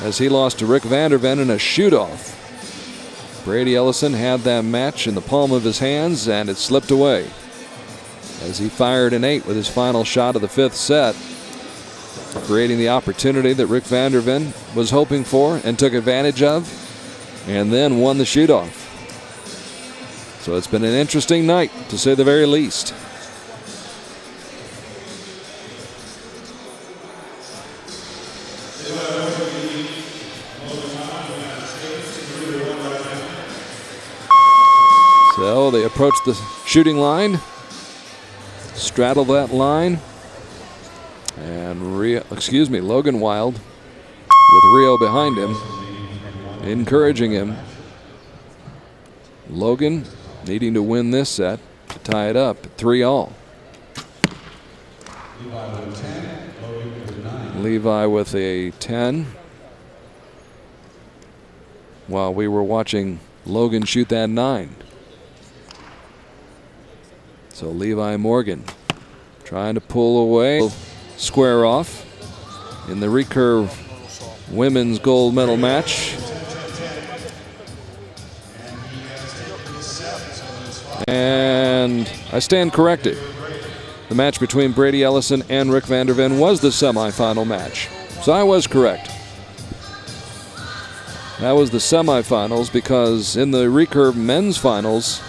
as he lost to Rick Vanderven in a shoot-off. Brady Ellison had that match in the palm of his hands, and it slipped away as he fired an 8 with his final shot of the 5th set, creating the opportunity that Rick Vanderven was hoping for and took advantage of, and then won the shoot-off. So it's been an interesting night, to say the very least. So they approach the shooting line, straddle that line, and Logan Wild with Rio behind him, encouraging him. Logan needing to win this set to tie it up at 3-all. Levi with a 10, while we were watching Logan shoot that 9. So Levi Morgan trying to pull away, square off in the Recurve women's gold medal match. And I stand corrected. The match between Brady Ellison and Rick Vanderven was the semifinal match. So I was correct. That was the semifinals, because in the Recurve men's finals,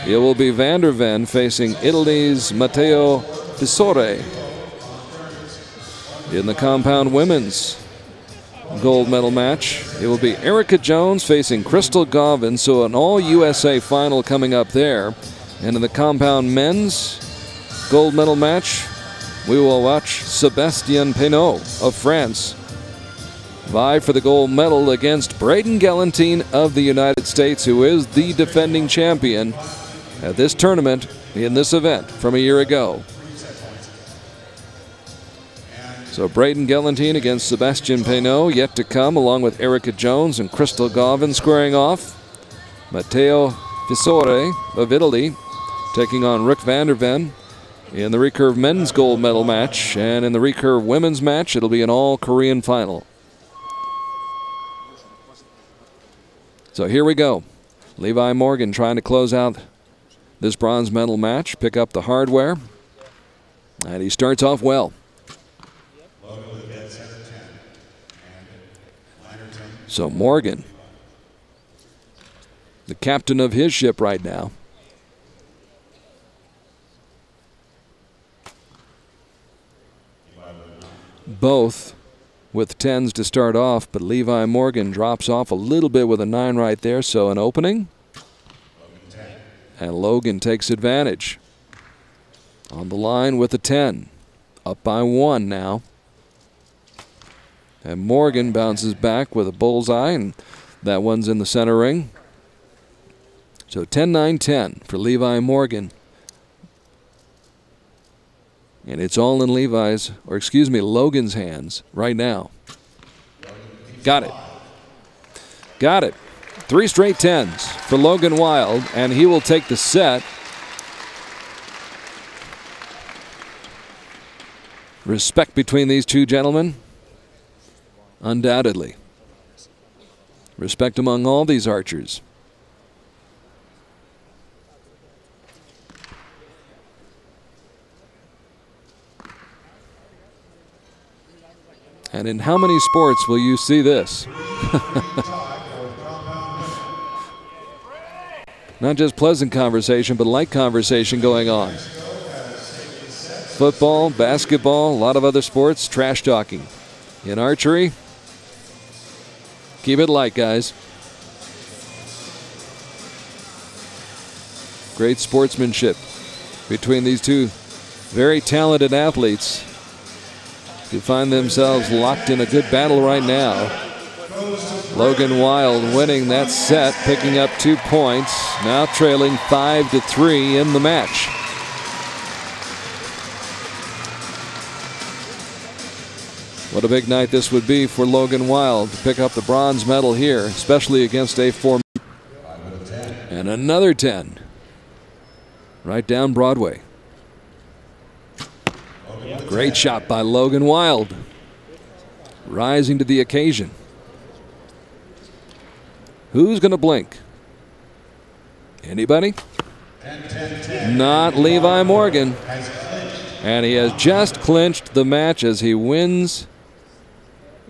it will be Vanderven facing Italy's Matteo Fisore. In the compound women's gold medal match, it will be Erica Jones facing Crystal Gauvin. So an all-USA final coming up there. And in the compound men's gold medal match, we will watch Sébastien Peynaud of France vie for the gold medal against Braden Gelantine of the United States, who is the defending champion at this tournament in this event from a year ago. So Braden Gelantine against Sébastien Peynaud yet to come, along with Erica Jones and Crystal Gauvin squaring off. Matteo Fisore of Italy taking on Rick Vanderven in the Recurve men's gold medal match, and in the Recurve women's match it'll be an all-Korean final. So here we go. Levi Morgan trying to close out this bronze medal match, pick up the hardware, and he starts off well. So Morgan, the captain of his ship right now. Both with 10s to start off, but Levi Morgan drops off a little bit with a 9 right there, so an opening. And Logan takes advantage. On the line with a 10. Up by 1 now. And Morgan bounces back with a bullseye, and that one's in the center ring. So 10-9-10 for Levi Morgan. And it's all in Logan's hands right now. Got it. Got it. 3 straight 10s for Logan Wild, and he will take the set. Respect between these two gentlemen, undoubtedly. Respect among all these archers. And in how many sports will you see this? Not just pleasant conversation, but light conversation going on. football, basketball, a lot of other sports, trash talking. In archery, keep it light, guys. Great sportsmanship between these two very talented athletes who find themselves locked in a good battle right now. Logan Wild winning that set, picking up 2 points, now trailing 5-3 in the match. What a big night this would be for Logan Wild to pick up the bronze medal here, especially against a former. And another 10. Right down Broadway. Great shot by Logan Wild. Rising to the occasion. Who's going to blink? Anybody? Not Levi Morgan. And he has just clinched the match as he wins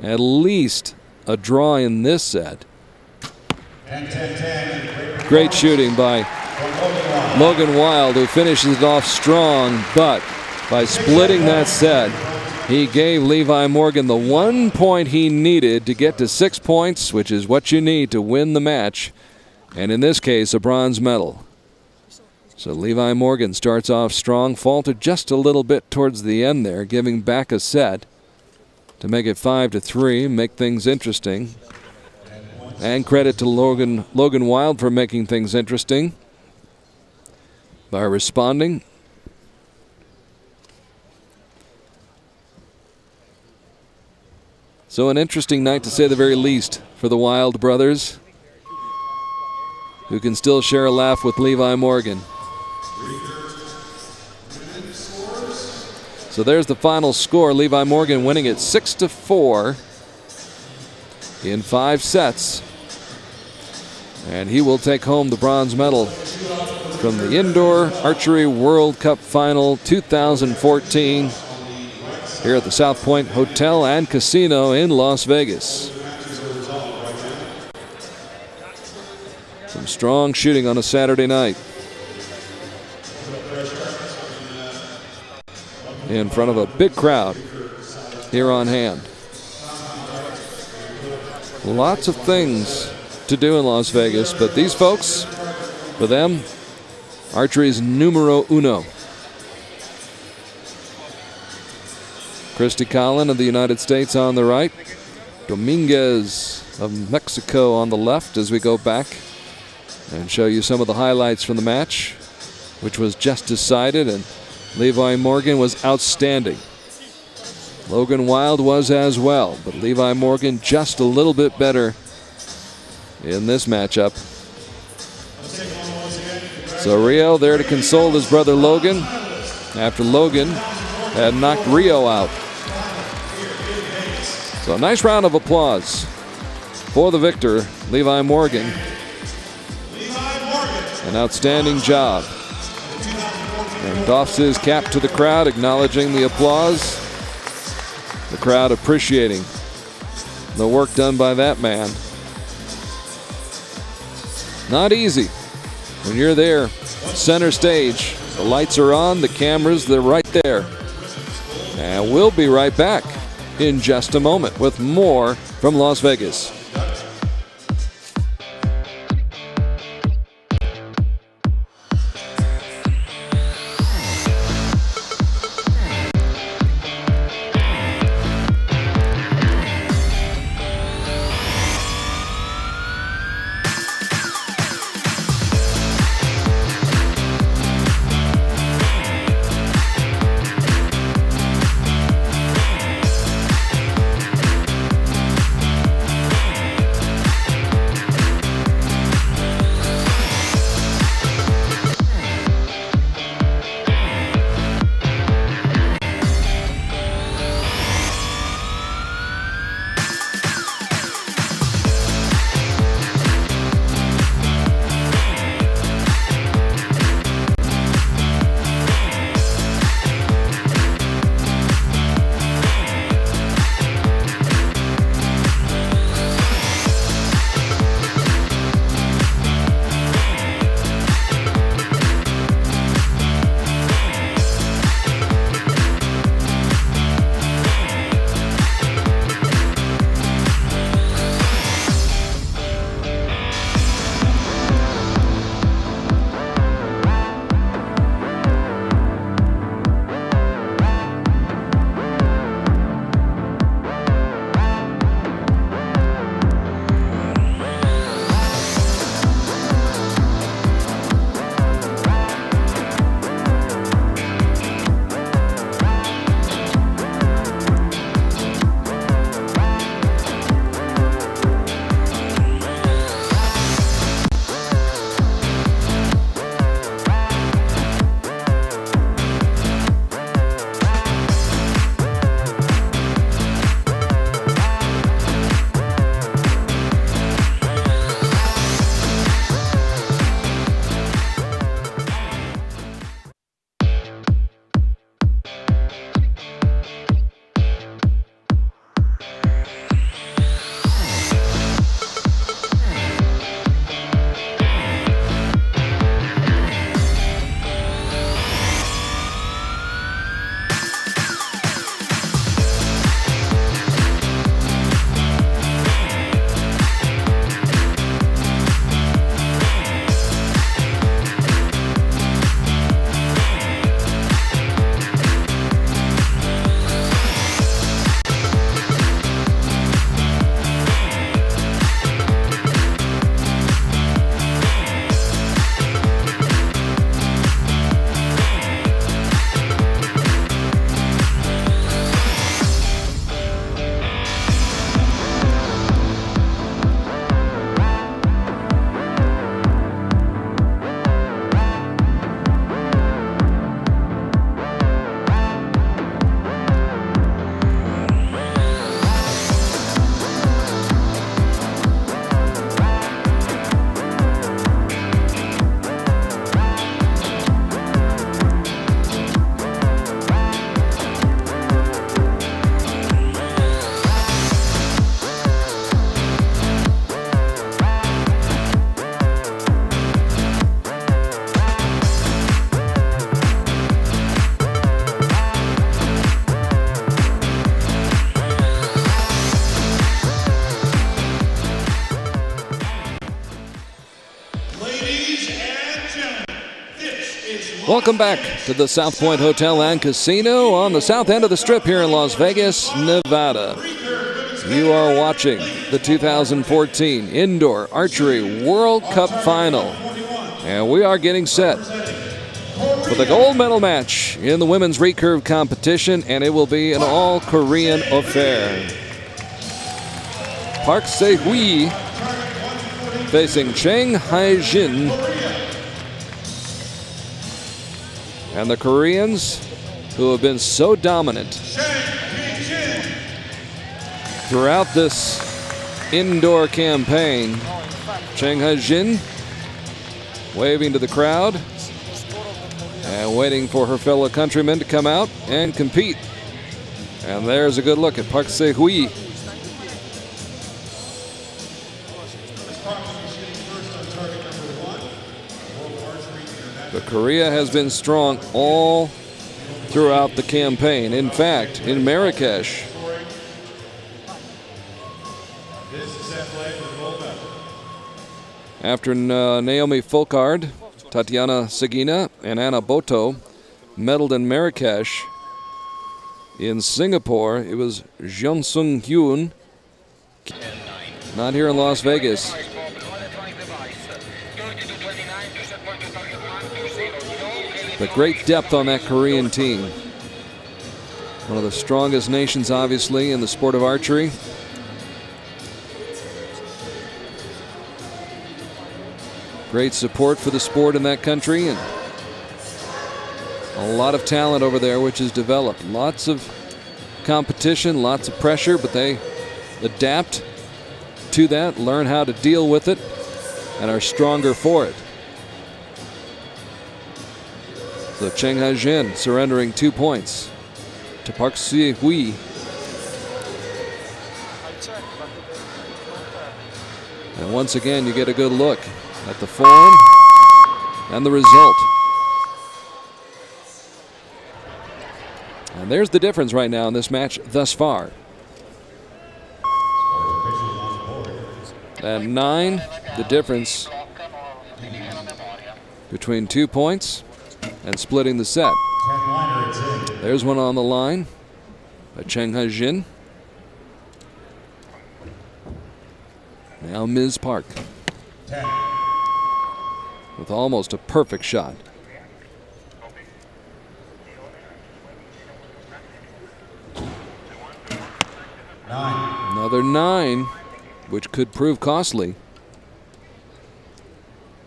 at least a draw in this set. Great shooting by Logan Wild, who finishes it off strong, but by splitting that set, he gave Levi Morgan the 1 point he needed to get to 6 points, which is what you need to win the match, and in this case, a bronze medal. So Levi Morgan starts off strong, faltered just a little bit towards the end there, giving back a set to make it 5-3, make things interesting. And credit to Logan Wild for making things interesting by responding. So an interesting night to say the very least for the Wild brothers, who can still share a laugh with Levi Morgan. So there's the final score. Levi Morgan winning it 6-4 in 5 sets. And he will take home the bronze medal from the Indoor Archery World Cup Final 2014 here at the South Point Hotel and Casino in Las Vegas. Some strong shooting on a Saturday night in front of a big crowd here on hand. Lots of things to do in Las Vegas, but these folks, for them, archery's numero uno. Christy Collin of the United States on the right, Dominguez of Mexico on the left, as we go back and show you some of the highlights from the match, which was just decided, and Levi Morgan was outstanding. Logan Wild was as well, but Levi Morgan just a little bit better in this matchup. So Rio there to console his brother Logan after Logan had knocked Rio out. So a nice round of applause for the victor, Levi Morgan. An outstanding job. And doffs his cap to the crowd, acknowledging the applause. The crowd appreciating the work done by that man. Not easy when you're there, center stage. The lights are on, the cameras, they're right there. And we'll be right back in just a moment with more from Las Vegas. Ladies and gentlemen, this is Welcome back to the South Point Hotel and Casino on the south end of the Strip here in Las Vegas, Nevada. You are watching the 2014 Indoor Archery World Cup Final. And we are getting set for the gold medal match in the women's recurve competition, and it will be an all-Korean affair. Park Se-hui facing Chang Hae-jin. And the Koreans, who have been so dominant throughout this indoor campaign. Chang Hae-jin waving to the crowd and waiting for her fellow countrymen to come out and compete. And there's a good look at Park Se-hui. But Korea has been strong all throughout the campaign. In fact, in Marrakesh, after Naomi Folkard, Tatiana Sagina, and Anna Boto medaled in Marrakesh, in Singapore, it was Jeon Sung-hyun. Not here in Las Vegas. But great depth on that Korean team. One of the strongest nations, obviously, in the sport of archery. Great support for the sport in that country, and a lot of talent over there which has developed. Lots of competition, lots of pressure, but they adapt to that, learn how to deal with it, and are stronger for it. So Chang Hae-jin surrendering 2 points to Park Se-hui. And once again, you get a good look at the form and the result. And there's the difference right now in this match thus far. At 9, the difference between 2 points and splitting the set. There's one on the line by Chang Hae-jin. Now Ms. Park with almost a perfect shot. Another 9, which could prove costly.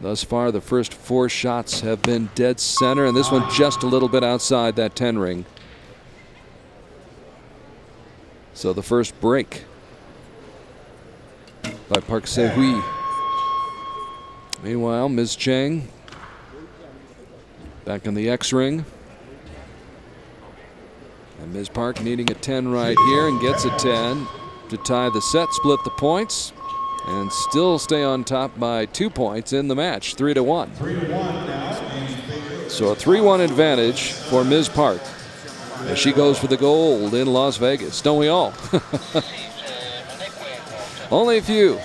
Thus far, the first 4 shots have been dead center, and this one just a little bit outside that 10 ring. So the first break by Park Se-hui. Meanwhile, Ms. Chang back in the X ring. And Ms. Park needing a 10 right here, and gets a 10 to tie the set, split the points, and still stay on top by 2 points in the match, 3-1. So a 3-1 advantage for Ms. Park as she goes for the gold in Las Vegas. Don't we all? Only a few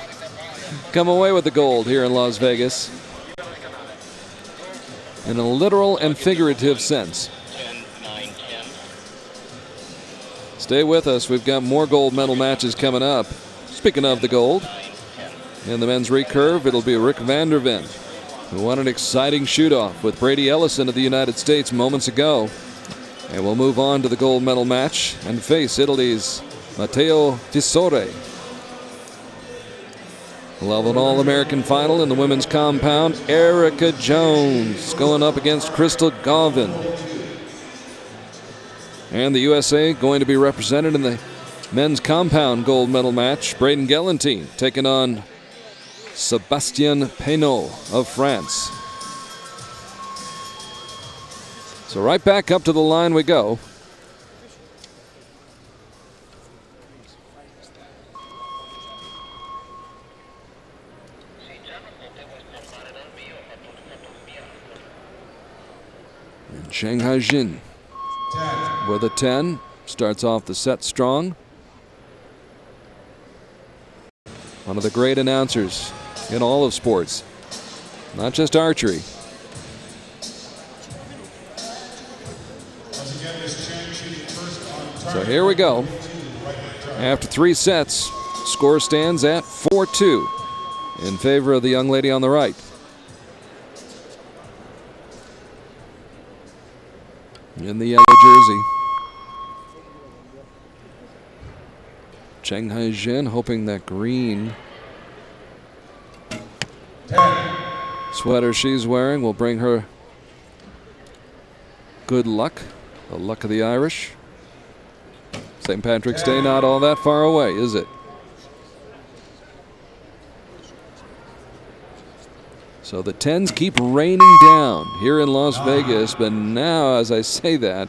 come away with the gold here in Las Vegas, in a literal and figurative sense. Stay with us. We've got more gold medal matches coming up. Speaking of the gold, in the men's recurve, it'll be Rick van der Ven, who won an exciting shoot-off with Brady Ellison of the United States moments ago. And we'll move on to the gold medal match and face Italy's Matteo Fisore. We'll have an All-American final in the women's compound. Erica Jones going up against Crystal Gauvin. And the USA going to be represented in the men's compound gold medal match. Braden Galantine taking on Sébastien Peynaud of France. So right back up to the line we go. And Chang Hae-jin with a 10, starts off the set strong. One of the great announcers in all of sports. not just archery. So here we go. After 3 sets, score stands at 4-2 in favor of the young lady on the right. In the yellow jersey. Cheng Hai-jin hoping that green sweater she's wearing will bring her good luck, the luck of the Irish. St. Patrick's Day not all that far away, is it? So the 10s keep raining down here in Las Vegas, but now as I say that,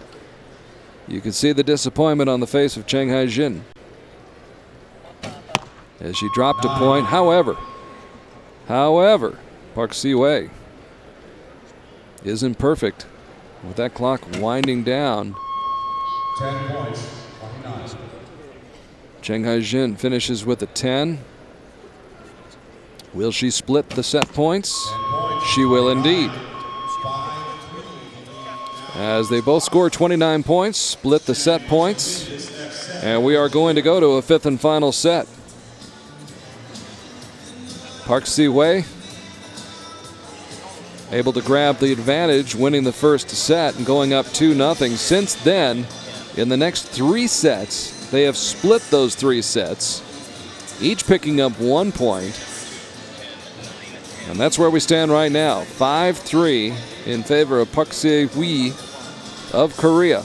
you can see the disappointment on the face of Cheng Hai-jin as she dropped a point. However, Park Si-wei isn't perfect with that clock winding down. 10 points, 29. Cheng Hai-jin finishes with a 10. Will she split the set points? She will indeed. As they both score 29 points, split the set points, and we are going to go to a 5th and final set. Park Si-wei able to grab the advantage, winning the first set and going up 2-0. Since then, in the next 3 sets, they have split those 3 sets, each picking up 1 point. And that's where we stand right now, 5-3 in favor of Park Si-wei of Korea.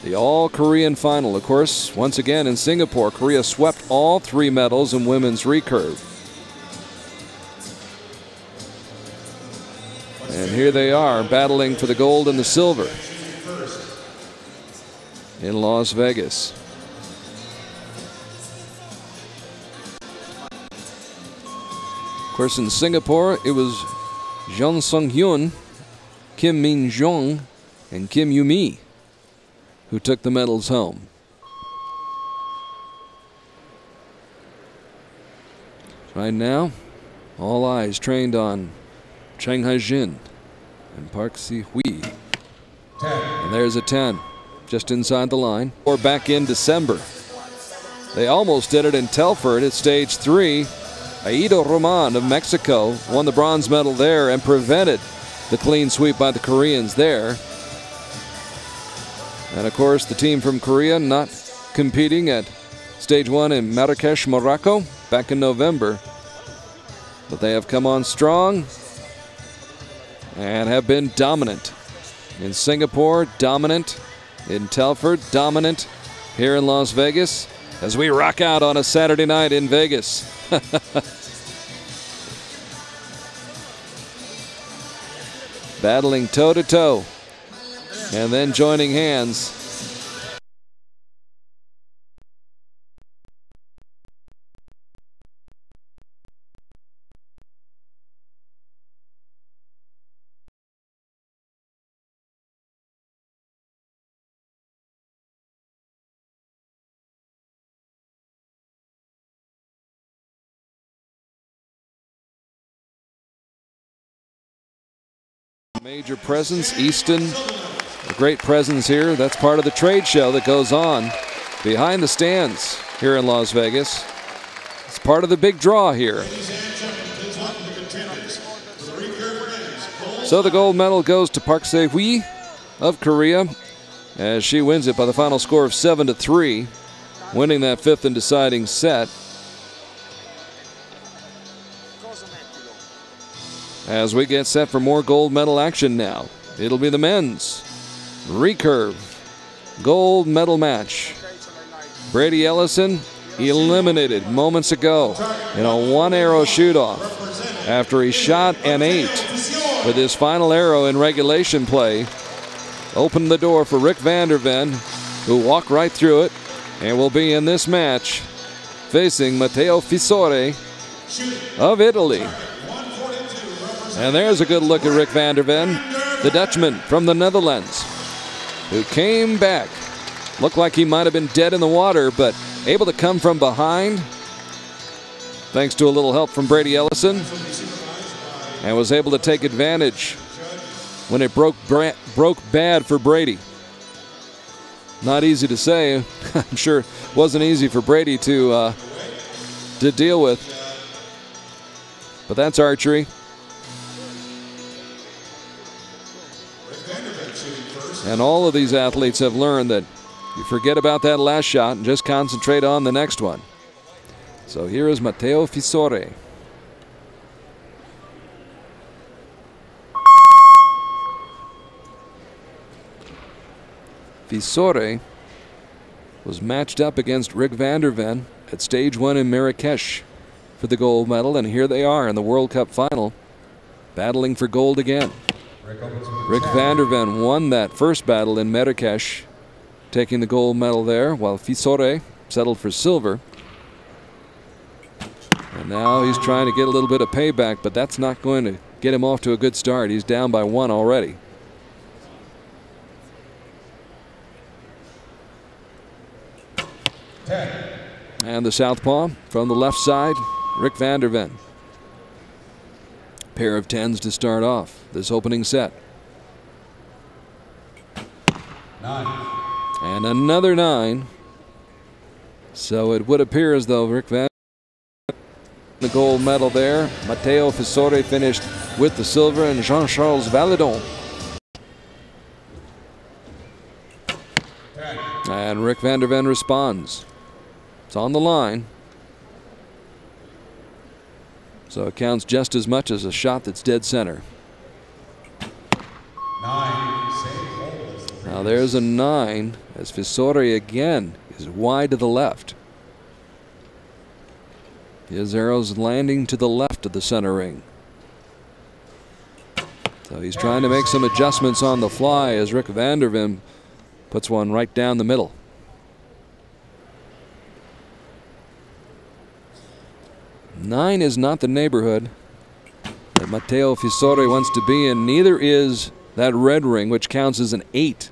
The all-Korean final, of course, once again in Singapore. Korea swept all 3 medals in women's recurve. And here they are battling for the gold and the silver in Las Vegas. Of course, in Singapore, it was Jeon Sung-hyun, Kim Min-jong, and Kim Yu-mi who took the medals home. Right now, all eyes trained on Cheng Hai-jin and Park Si-wei. And there's a 10, just inside the line. Or back in December. They almost did it in Telford at stage 3. Aido Roman of Mexico won the bronze medal there and prevented the clean sweep by the Koreans there. And of course, the team from Korea not competing at stage 1 in Marrakesh, Morocco back in November. But they have come on strong and have been dominant. In Singapore, dominant. In Telford, dominant. Here in Las Vegas, as we rock out on a Saturday night in Vegas. Battling toe-to-toe and then joining hands. Major presence, Easton, a great presence here. That's part of the trade show that goes on behind the stands here in Las Vegas. It's part of the big draw here. So the gold medal goes to Park Si-wei of Korea as she wins it by the final score of 7-3, winning that 5th and deciding set. As we get set for more gold medal action now, it'll be the men's recurve gold medal match. Brady Ellison eliminated moments ago in a 1-arrow shoot-off after he shot an 8 with his final arrow in regulation play. Opened the door for Rick van der Ven, who walked right through it and will be in this match facing Matteo Fisore of Italy. And there's a good look at Rick van der Ven, the Dutchman from the Netherlands, who came back. Looked like he might have been dead in the water, but able to come from behind, thanks to a little help from Brady Ellison. and was able to take advantage when it broke bad for Brady. Not easy to say. I'm sure it wasn't easy for Brady to deal with. But that's archery. And all of these athletes have learned that you forget about that last shot and just concentrate on the next one. So here is Matteo Fisore. Fisore was matched up against Rick van der Ven at stage 1 in Marrakesh for the gold medal, and here they are in the World Cup final, battling for gold again. Rick van der Ven won that first battle in Marrakesh, taking the gold medal there, while Fisore settled for silver. And now he's trying to get a little bit of payback, but that's not going to get him off to a good start. He's down by 1 already. And the southpaw from the left side, Rick van der Ven. Pair of 10s to start off this opening set. 9. And another 9. So it would appear as though Rick van der Ven the gold medal there. Matteo Fisore finished with the silver, and Jean-Charles Valedon. And Rick van der Ven responds. It's on the line. So it counts just as much as a shot that's dead center. 9. Same hole as the Now there's a 9 as Fisore again is wide to the left. His arrow's landing to the left of the center ring. So he's trying to make some adjustments on the fly as Rick van der Ven puts one right down the middle. Nine is not the neighborhood that Matteo Fisore wants to be in. Neither is that red ring, which counts as an 8.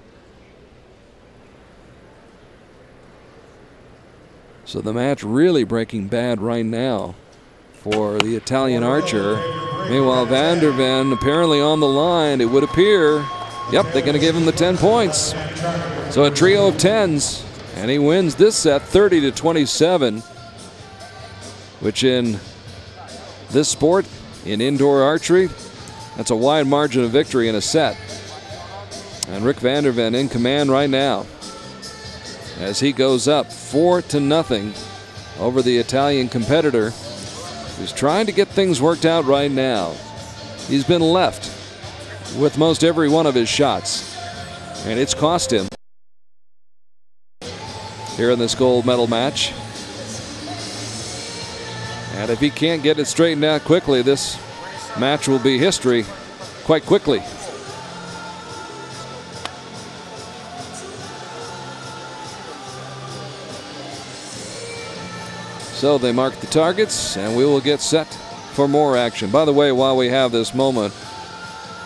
So the match really breaking bad right now for the Italian archer. Meanwhile, van der Ven apparently on the line, it would appear. Yep, they're going to give him the 10 points. So a trio of 10s, and he wins this set 30-27. Which in this sport, in indoor archery, that's a wide margin of victory in a set. And Rick van der Ven in command right now as he goes up 4-0 over the Italian competitor who's trying to get things worked out right now. He's been left with most every one of his shots, and it's cost him here in this gold medal match. And if he can't get it straightened out quickly, this match will be history quite quickly. So they mark the targets, and we will get set for more action. By the way, while we have this moment,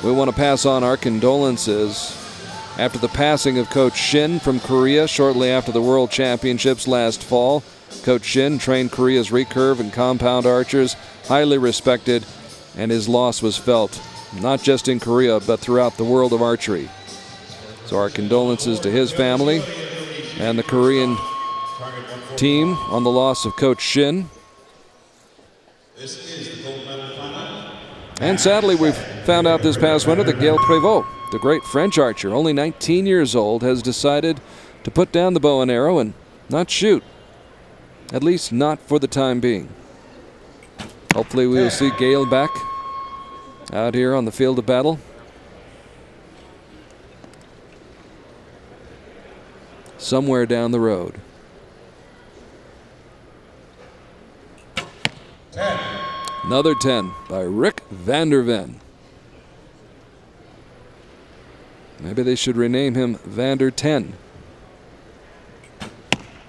we want to pass on our condolences after the passing of Coach Shin from Korea shortly after the World Championships last fall. Coach Shin trained Korea's recurve and compound archers, highly respected, and his loss was felt not just in Korea but throughout the world of archery. So our condolences to his family and the Korean team on the loss of Coach Shin. And sadly, we've found out this past winter that Gaël Prévost, the great French archer, only 19 years old, has decided to put down the bow and arrow and not shoot. At least not for the time being. Hopefully we will see Gaël back out here on the field of battle. Somewhere down the road. 10. Another 10 by Rick van der Ven. Maybe they should rename him Vander 10.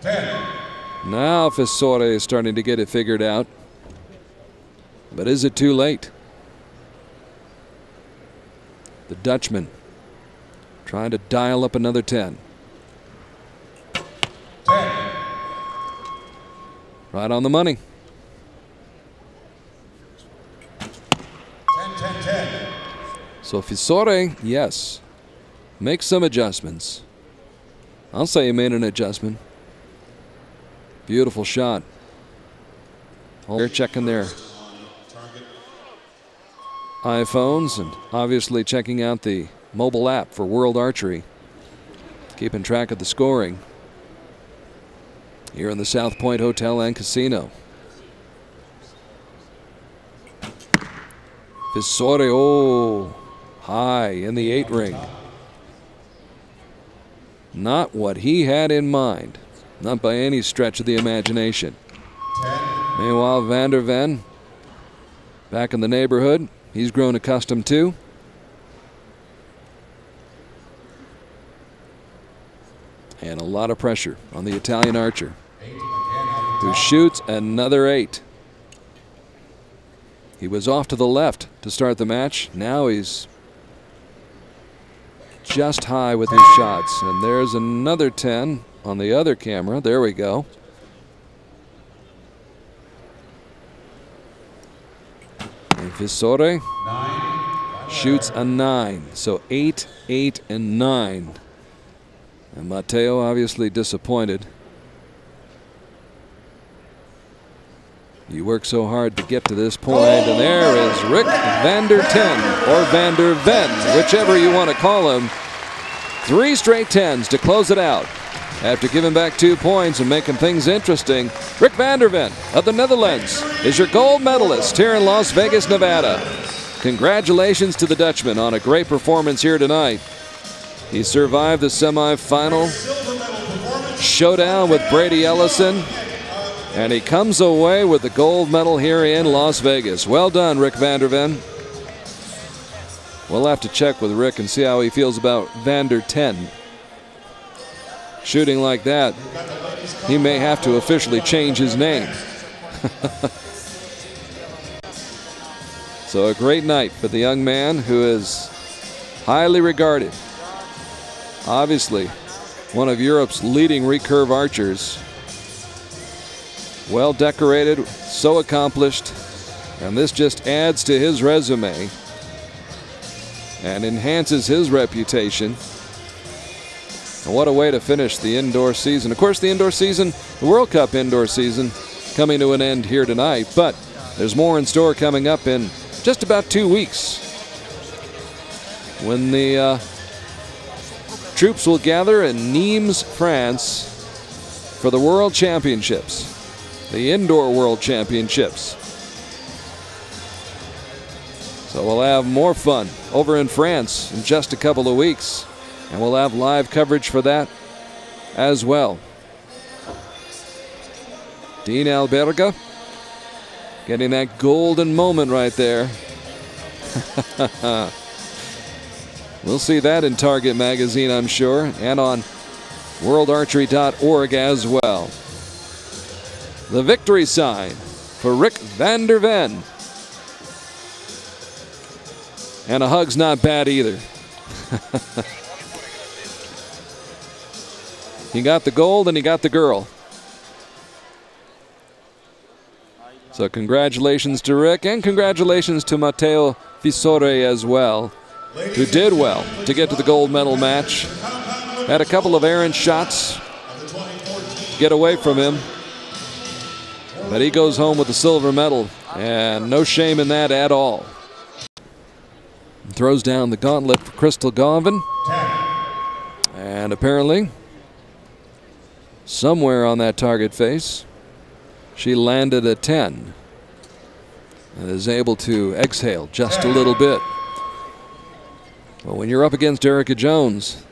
10. Now Fisore is starting to get it figured out. But is it too late? The Dutchman trying to dial up another 10. 10. Right on the money. 10-10. 10-10. So Fisore, yes, make some adjustments. I'll say he made an adjustment. Beautiful shot. They're checking their iPhones and obviously checking out the mobile app for World Archery. Keeping track of the scoring here in the South Point Hotel and Casino. Fisore, oh, high in the 8 ring. Not what he had in mind. Not by any stretch of the imagination. Meanwhile, Van der Ven back in the neighborhood. He's grown accustomed to. And a lot of pressure on the Italian archer, who shoots another 8. He was off to the left to start the match. Now he's just high with his shots. And there's another 10 on the other camera. There we go. And Fisore shoots a 9. So 8, 8, and 9. And Matteo obviously disappointed. You worked so hard to get to this point, and there is Rick van der Ten, or Van der Ven, whichever you want to call him. 3 straight 10s to close it out. After giving back 2 points and making things interesting, Rick van der Ven of the Netherlands is your gold medalist here in Las Vegas, Nevada. Congratulations to the Dutchman on a great performance here tonight. He survived the semifinal showdown with Brady Ellison, and he comes away with the gold medal here in Las Vegas. Well done, Rick van der Ven. We'll have to check with Rick and see how he feels about Van der Ten. Shooting like that, he may have to officially change his name. So a great night for the young man who is highly regarded. Obviously, one of Europe's leading recurve archers. Well decorated, so accomplished, and this just adds to his resume and enhances his reputation. And what a way to finish the indoor season. Of course, the indoor season, the World Cup indoor season, coming to an end here tonight, but there's more in store coming up in just about 2 weeks, when the troops will gather in Nimes, France for the World Championships, the Indoor World Championships. So we'll have more fun over in France in just a couple of weeks, and we'll have live coverage for that as well. Dean Alberga getting that golden moment right there. We'll see that in Target magazine, I'm sure, and on worldarchery.org as well. The victory sign for Rick van der Ven. And a hug's not bad either. He got the gold and he got the girl. So congratulations to Rick, and congratulations to Matteo Fisore as well, who did well to get to the gold medal match. Had a couple of errant shots get away from him, but he goes home with the silver medal, and no shame in that at all. Throws down the gauntlet for Crystal Gauvin, and apparently somewhere on that target face she landed a 10 and is able to exhale just a little bit. But when you're up against Erica Jones,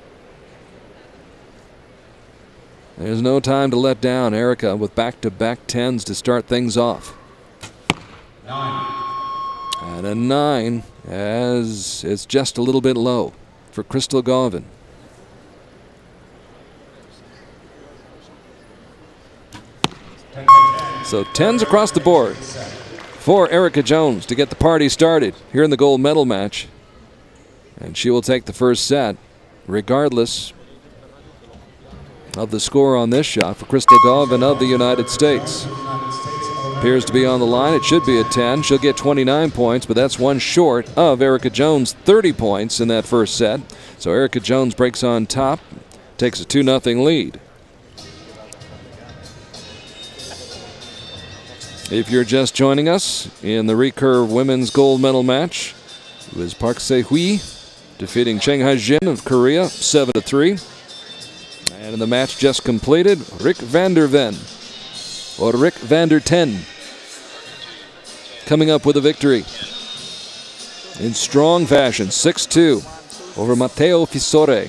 there's no time to let down. Erica with back-to-back 10s to start things off. 9. And a 9, as it's just a little bit low for Crystal Gauvin. So 10s across the board for Erica Jones to get the party started here in the gold medal match. And she will take the first set regardless of the score on this shot for Crystal Gauvin of the United States. appears to be on the line. It should be a 10. She'll get 29 points, but that's one short of Erica Jones' 30 points in that first set. So Erica Jones breaks on top, takes a 2-0 lead. If you're just joining us, in the recurve women's gold medal match, it was Park Se-hui defeating Cheng Ha-jin of Korea 7-3. And in the match just completed, Rick van der Ven, or Rick van der Ten, coming up with a victory in strong fashion, 6-2 over Matteo Fisore,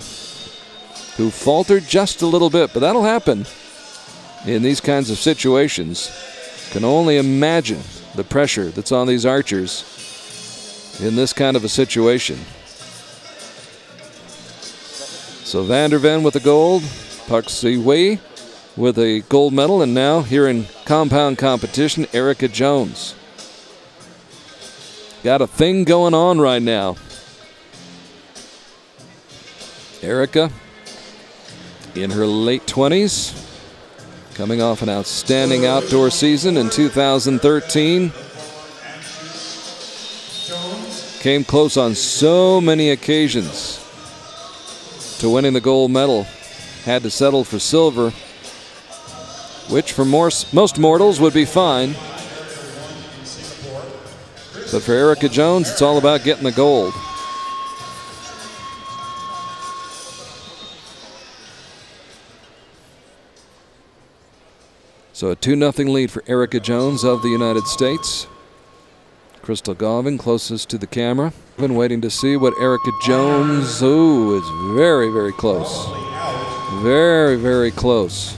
who faltered just a little bit, but that'll happen in these kinds of situations. Can only imagine the pressure that's on these archers in this kind of a situation. So van der Ven with the gold, Park Se-hui with a gold medal, and now here in compound competition, Erica Jones. Got a thing going on right now. Erica in her late 20s, coming off an outstanding outdoor season in 2013. Came close on so many occasions to winning the gold medal. Had to settle for silver, which for most mortals would be fine. But for Erica Jones, it's all about getting the gold. So a 2-0 lead for Erica Jones of the United States. Crystal Galvin closest to the camera. Been waiting to see what Erica Jones, is very, very close. Very, very close.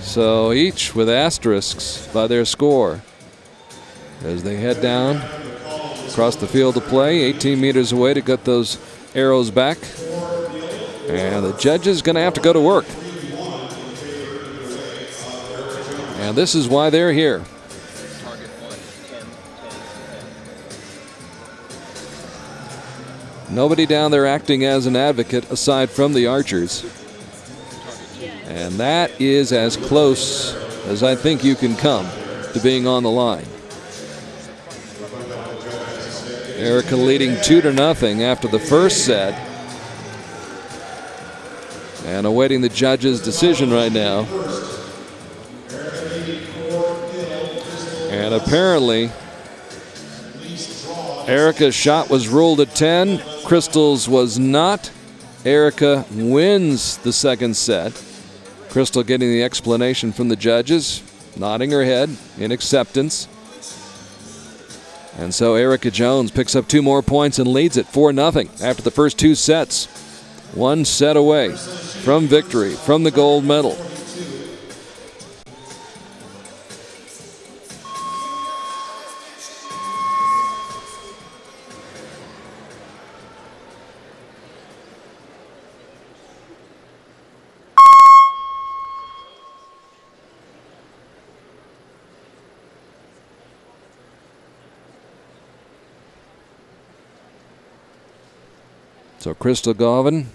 So each with asterisks by their score as they head down across the field of play, 18 meters away to get those arrows back. And the judges going to have to go to work. And this is why they're here. Nobody down there acting as an advocate aside from the archers. And that is as close as I think you can come to being on the line. Erica leading 2-0 after the first set. And awaiting the judge's decision right now. And apparently, Erica's shot was ruled at 10. Crystal's was not. Erica wins the second set. Crystal getting the explanation from the judges, nodding her head in acceptance. And so Erica Jones picks up 2 more points and leads it 4-0 after the first 2 sets. 1 set away from victory, from the gold medal. So Crystal Galvin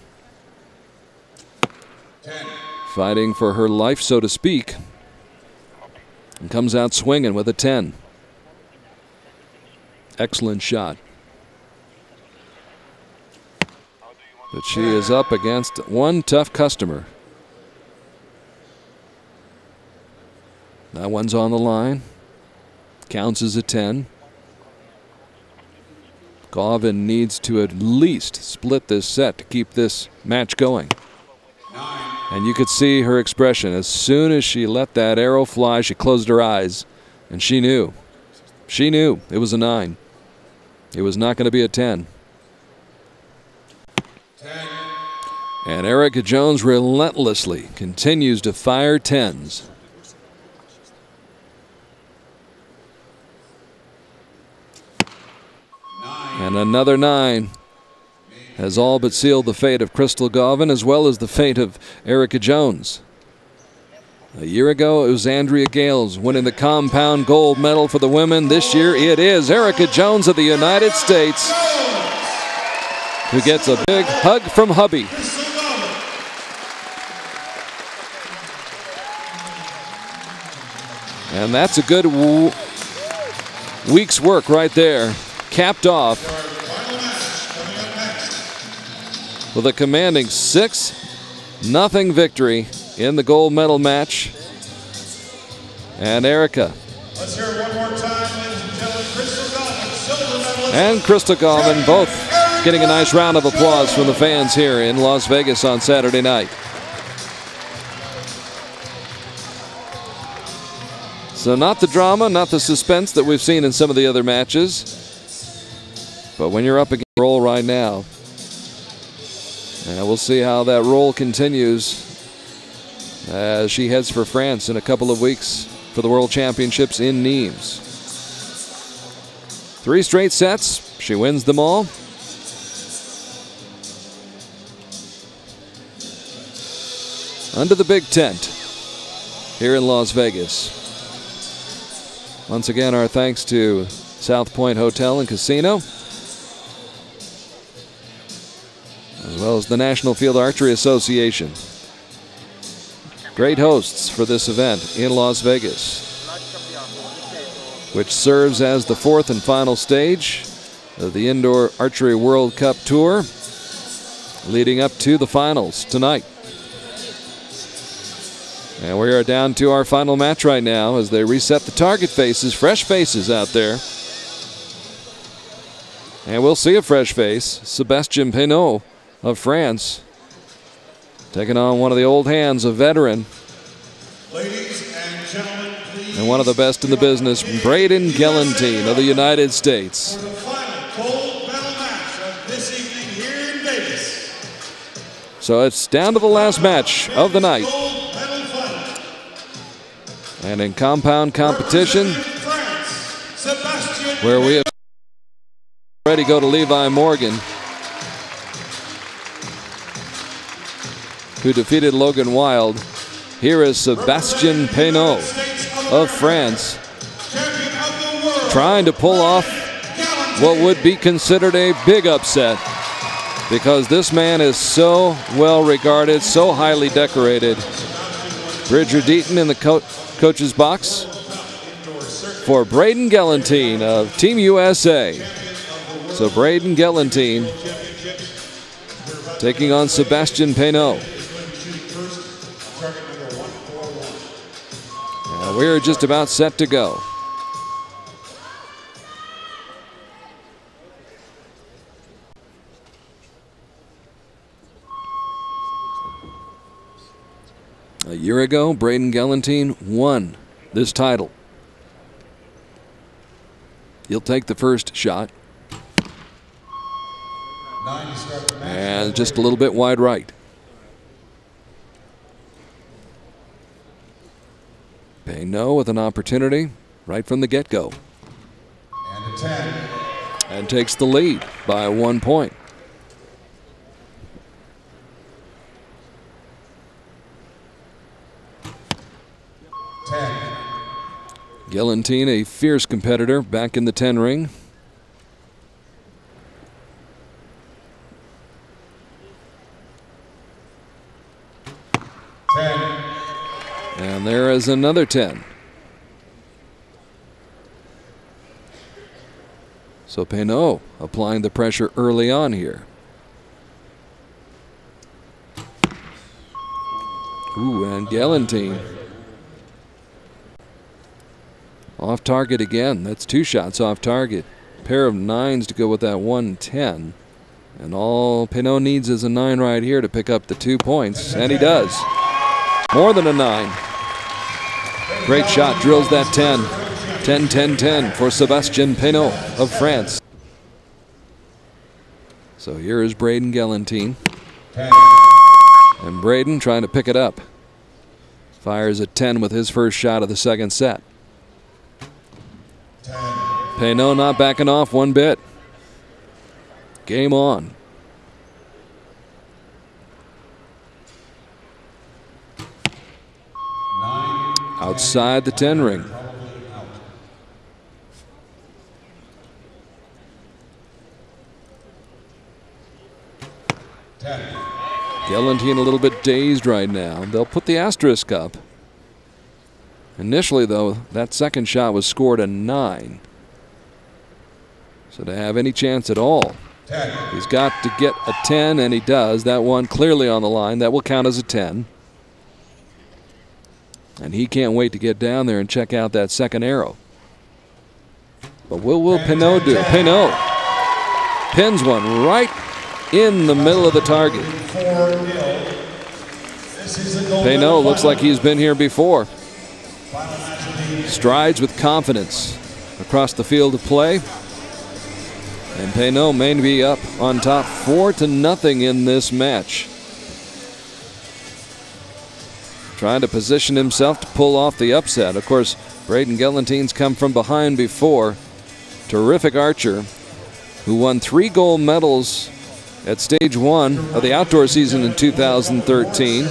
fighting for her life, so to speak, and comes out swinging with a 10. Excellent shot. But she is up against one tough customer. That one's on the line. Counts as a 10. Galvin needs to at least split this set to keep this match going. And you could see her expression. As soon as she let that arrow fly, she closed her eyes. And she knew. She knew it was a 9. It was not going to be a 10. And Erica Jones relentlessly continues to fire 10s. And another 9 has all but sealed the fate of Crystal Galvin as well as the fate of Erica Jones. A year ago, it was Andrea Gales winning the compound gold medal for the women. This year, it is Erica Jones of the United States who gets a big hug from hubby. And that's a good week's work right there. Capped off with a commanding 6-0 victory in the gold medal match. And Erica. Let's hear it one more time, ladies and gentlemen. Crystal Goldman, silver medalist. And Crystal Goldman both getting a nice round of applause from the fans here in Las Vegas on Saturday night. So not the drama, not the suspense that we've seen in some of the other matches. But when you're up against the roll right now, and we'll see how that roll continues as she heads for France in a couple of weeks for the World Championships in Nimes. 3 straight sets, she wins them all. Under the big tent here in Las Vegas. Once again, our thanks to South Point Hotel and Casino, as well as the National Field Archery Association. Great hosts for this event in Las Vegas, which serves as the 4th and final stage of the Indoor Archery World Cup Tour, leading up to the finals tonight. And we are down to our final match right now as they reset the target faces, fresh faces out there. And we'll see a fresh face, Sébastien Peynaud of France, taking on one of the old hands, a veteran. Ladies and gentlemen, please. And one of the best in the business, Braden Gelantine of the United States. For the final gold medal match of this evening here in Vegas. So it's down to the last match of the night. And in compound competition, where we have already go to Levi Morgan, who defeated Logan Wild. Here is Sébastien Peynaud of France, trying to pull off what would be considered a big upset, because this man is so well regarded, so highly decorated. Bridger Deaton in the coach's box for Braden Gelantine of Team USA. So Braden Gelantine taking on Sébastien Peynaud. We're just about set to go. A year ago, Braden Gelantine won this title. He'll take the first shot. And just a little bit wide right. Peynaud with an opportunity right from the get-go. And a 10. And takes the lead by 1 point. Gelantine, a fierce competitor, back in the 10 ring. And there is another 10. So Peynaud applying the pressure early on here. Ooh, and Gelantine off target again. That's 2 shots off target. Pair of 9s to go with that 1-10. And all Peynaud needs is a 9 right here to pick up the 2 points. And he does. More than a 9. Great shot, drills that 10. 10-10-10 for Sébastien Peynaud of France. So here is Braden Gelantine. And Braden trying to pick it up. Fires a 10 with his first shot of the second set. Peynaud not backing off one bit. Game on. Outside the 10 ring. Gelantine a little bit dazed right now. They'll put the asterisk up. Initially, though, that second shot was scored a 9. So to have any chance at all, he's got to get a 10, and he does. That one clearly on the line. That will count as a 10. And he can't wait to get down there and check out that second arrow. But what will Pinot do? Pinot pins one right in the middle of the target. Pinot looks like he's been here before. Strides with confidence across the field of play. And Pinot may be up on top 4-0 in this match. Trying to position himself to pull off the upset. Of course, Braden Gelentine's come from behind before. Terrific archer who won 3 gold medals at stage 1 of the outdoor season in 2013.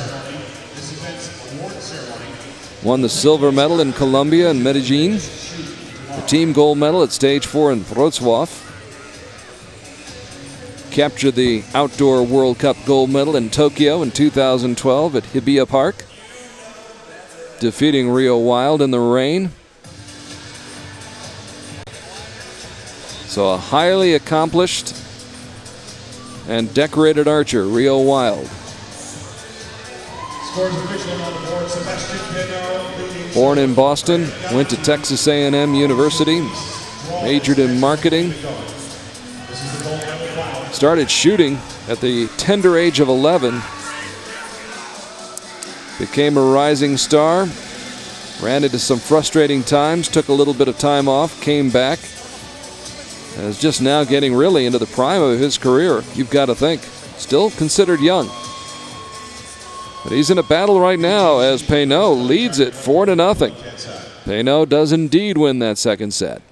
Won the silver medal in Colombia and Medellin. The team gold medal at stage 4 in Wrocław. Captured the Outdoor World Cup gold medal in Tokyo in 2012 at Hibiya Park. Defeating Rio Wild in the rain. So a highly accomplished and decorated archer, Rio Wild. Born in Boston, went to Texas A&M University, majored in marketing. Started shooting at the tender age of 11. Became a rising star. Ran into some frustrating times, took a little bit of time off, came back. And is just now getting really into the prime of his career, you've got to think. Still considered young. But he's in a battle right now as Pinot leads it 4-0. Pinot does indeed win that second set.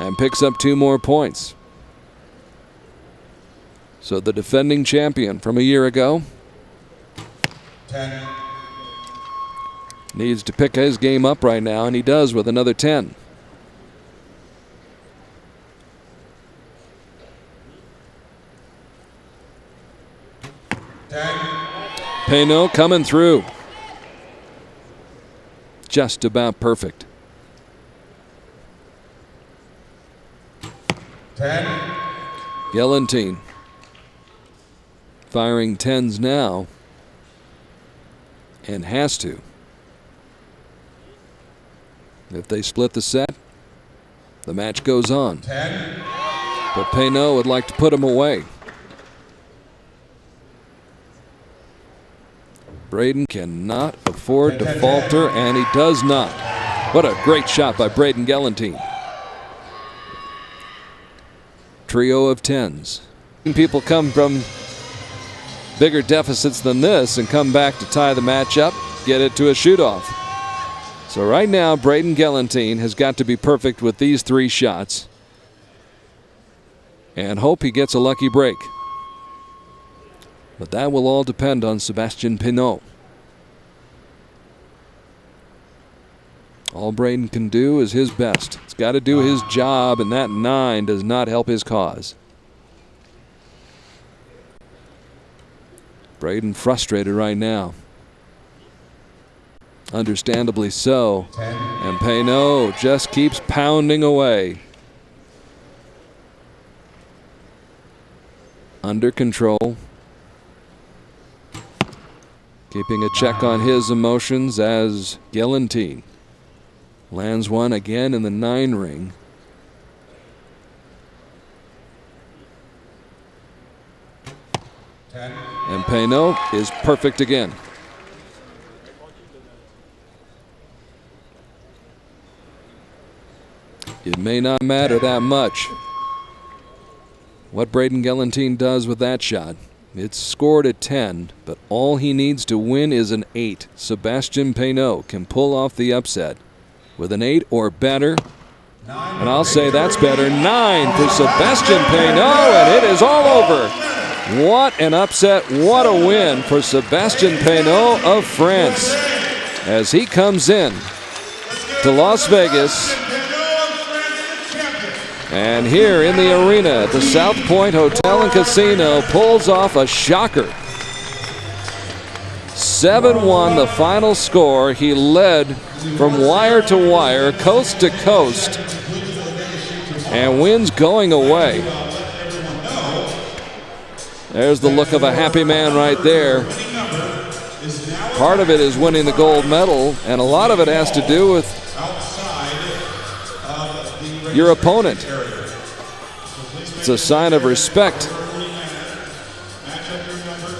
And picks up 2 more points. So the defending champion from a year ago 10. Needs to pick his game up right now, and he does with another 10. Pinot coming through. Just about perfect. 10. Gelentine firing 10s now, and has to. If they split the set, the match goes on. 10. But Pinot would like to put him away. Braden cannot afford to falter, and he does not. What a great shot by Braden Gelentine. Trio of 10s. People come from bigger deficits than this and come back to tie the match up, get it to a shoot-off. So right now, Braden Gelentine has got to be perfect with these 3 shots and hope he gets a lucky break. But that will all depend on Sébastien Pinot. All Braden can do is his best. He's got to do his job, and that 9 does not help his cause. Braden frustrated right now. Understandably so. 10. And Pinot just keeps pounding away. Under control. Keeping a check on his emotions as Gelentine lands one again in the 9 ring. And Pinot is perfect again. It may not matter that much what Braden Gelentine does with that shot. It's scored at 10, but all he needs to win is an 8. Sébastien Pinot can pull off the upset with an 8 or better. And I'll say that's better. 9 for Sébastien Pinot, and it is all over. What an upset, what a win for Sébastien Pinot of France as he comes in to Las Vegas. And here in the arena at the South Point Hotel and Casino pulls off a shocker. 7-1 the final score. He led from wire to wire, coast to coast, and wins going away. There's the look of a happy man right there. Part of it is winning the gold medal, and a lot of it has to do with your opponent. It's a sign of respect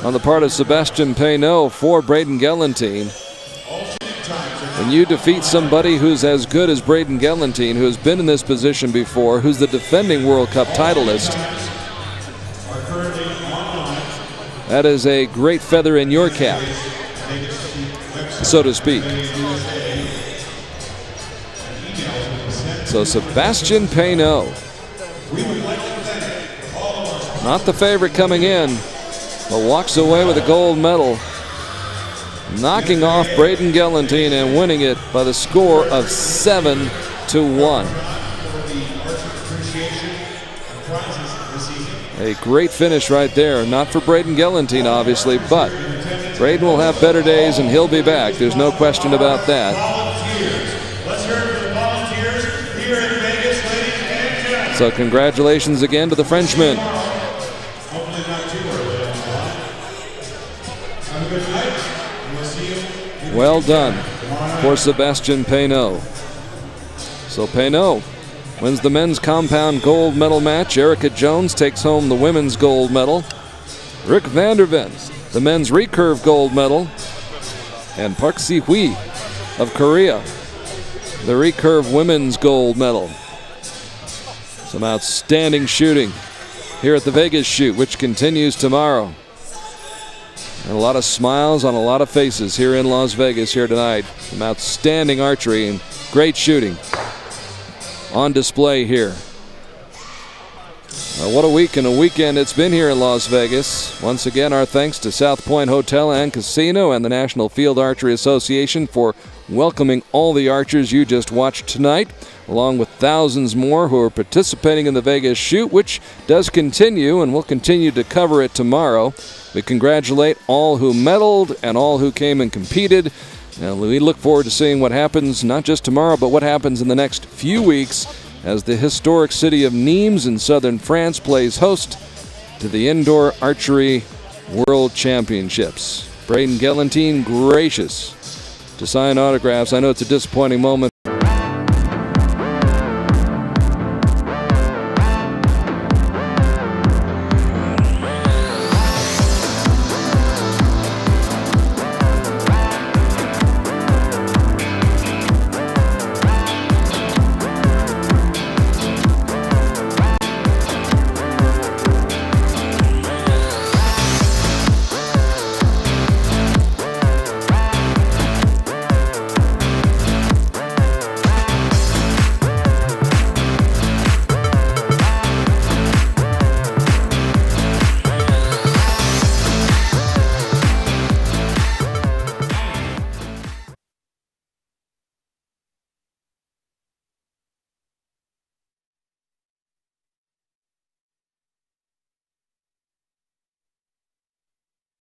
on the part of Sebastian Peynaud for Braden Gelantine. When you defeat somebody who's as good as Braden Gelantine, who has been in this position before, who's the defending World Cup titleist, that is a great feather in your cap, so to speak. So Sebastian Peynaud, not the favorite coming in, but walks away with a gold medal, knocking off Braden Gelantine and winning it by the score of 7-1. A great finish right there. Not for Braden Gelantine, obviously, but Braden will have better days and he'll be back. There's no question about that. So congratulations again to the Frenchman. Well done for Sebastian Peynaud. So Peynaud wins the men's compound gold medal match. Erica Jones takes home the women's gold medal. Rick van der Ven, the men's recurve gold medal. And Park Si-hui of Korea, the recurve women's gold medal. Some outstanding shooting here at the Vegas shoot, which continues tomorrow. And a lot of smiles on a lot of faces here in Las Vegas here tonight. Some outstanding archery and great shooting on display here. What a week and a weekend it's been here in Las Vegas. Once again, our thanks to South Point Hotel and Casino and the National Field Archery Association for welcoming all the archers you just watched tonight, along with thousands more who are participating in the Vegas shoot, which does continue, and we'll continue to cover it tomorrow. We congratulate all who medaled and all who came and competed. And we look forward to seeing what happens not just tomorrow, but what happens in the next few weeks as the historic city of Nimes in southern France plays host to the Indoor Archery World Championships. Braden Gelantine gracious to sign autographs. I know it's a disappointing moment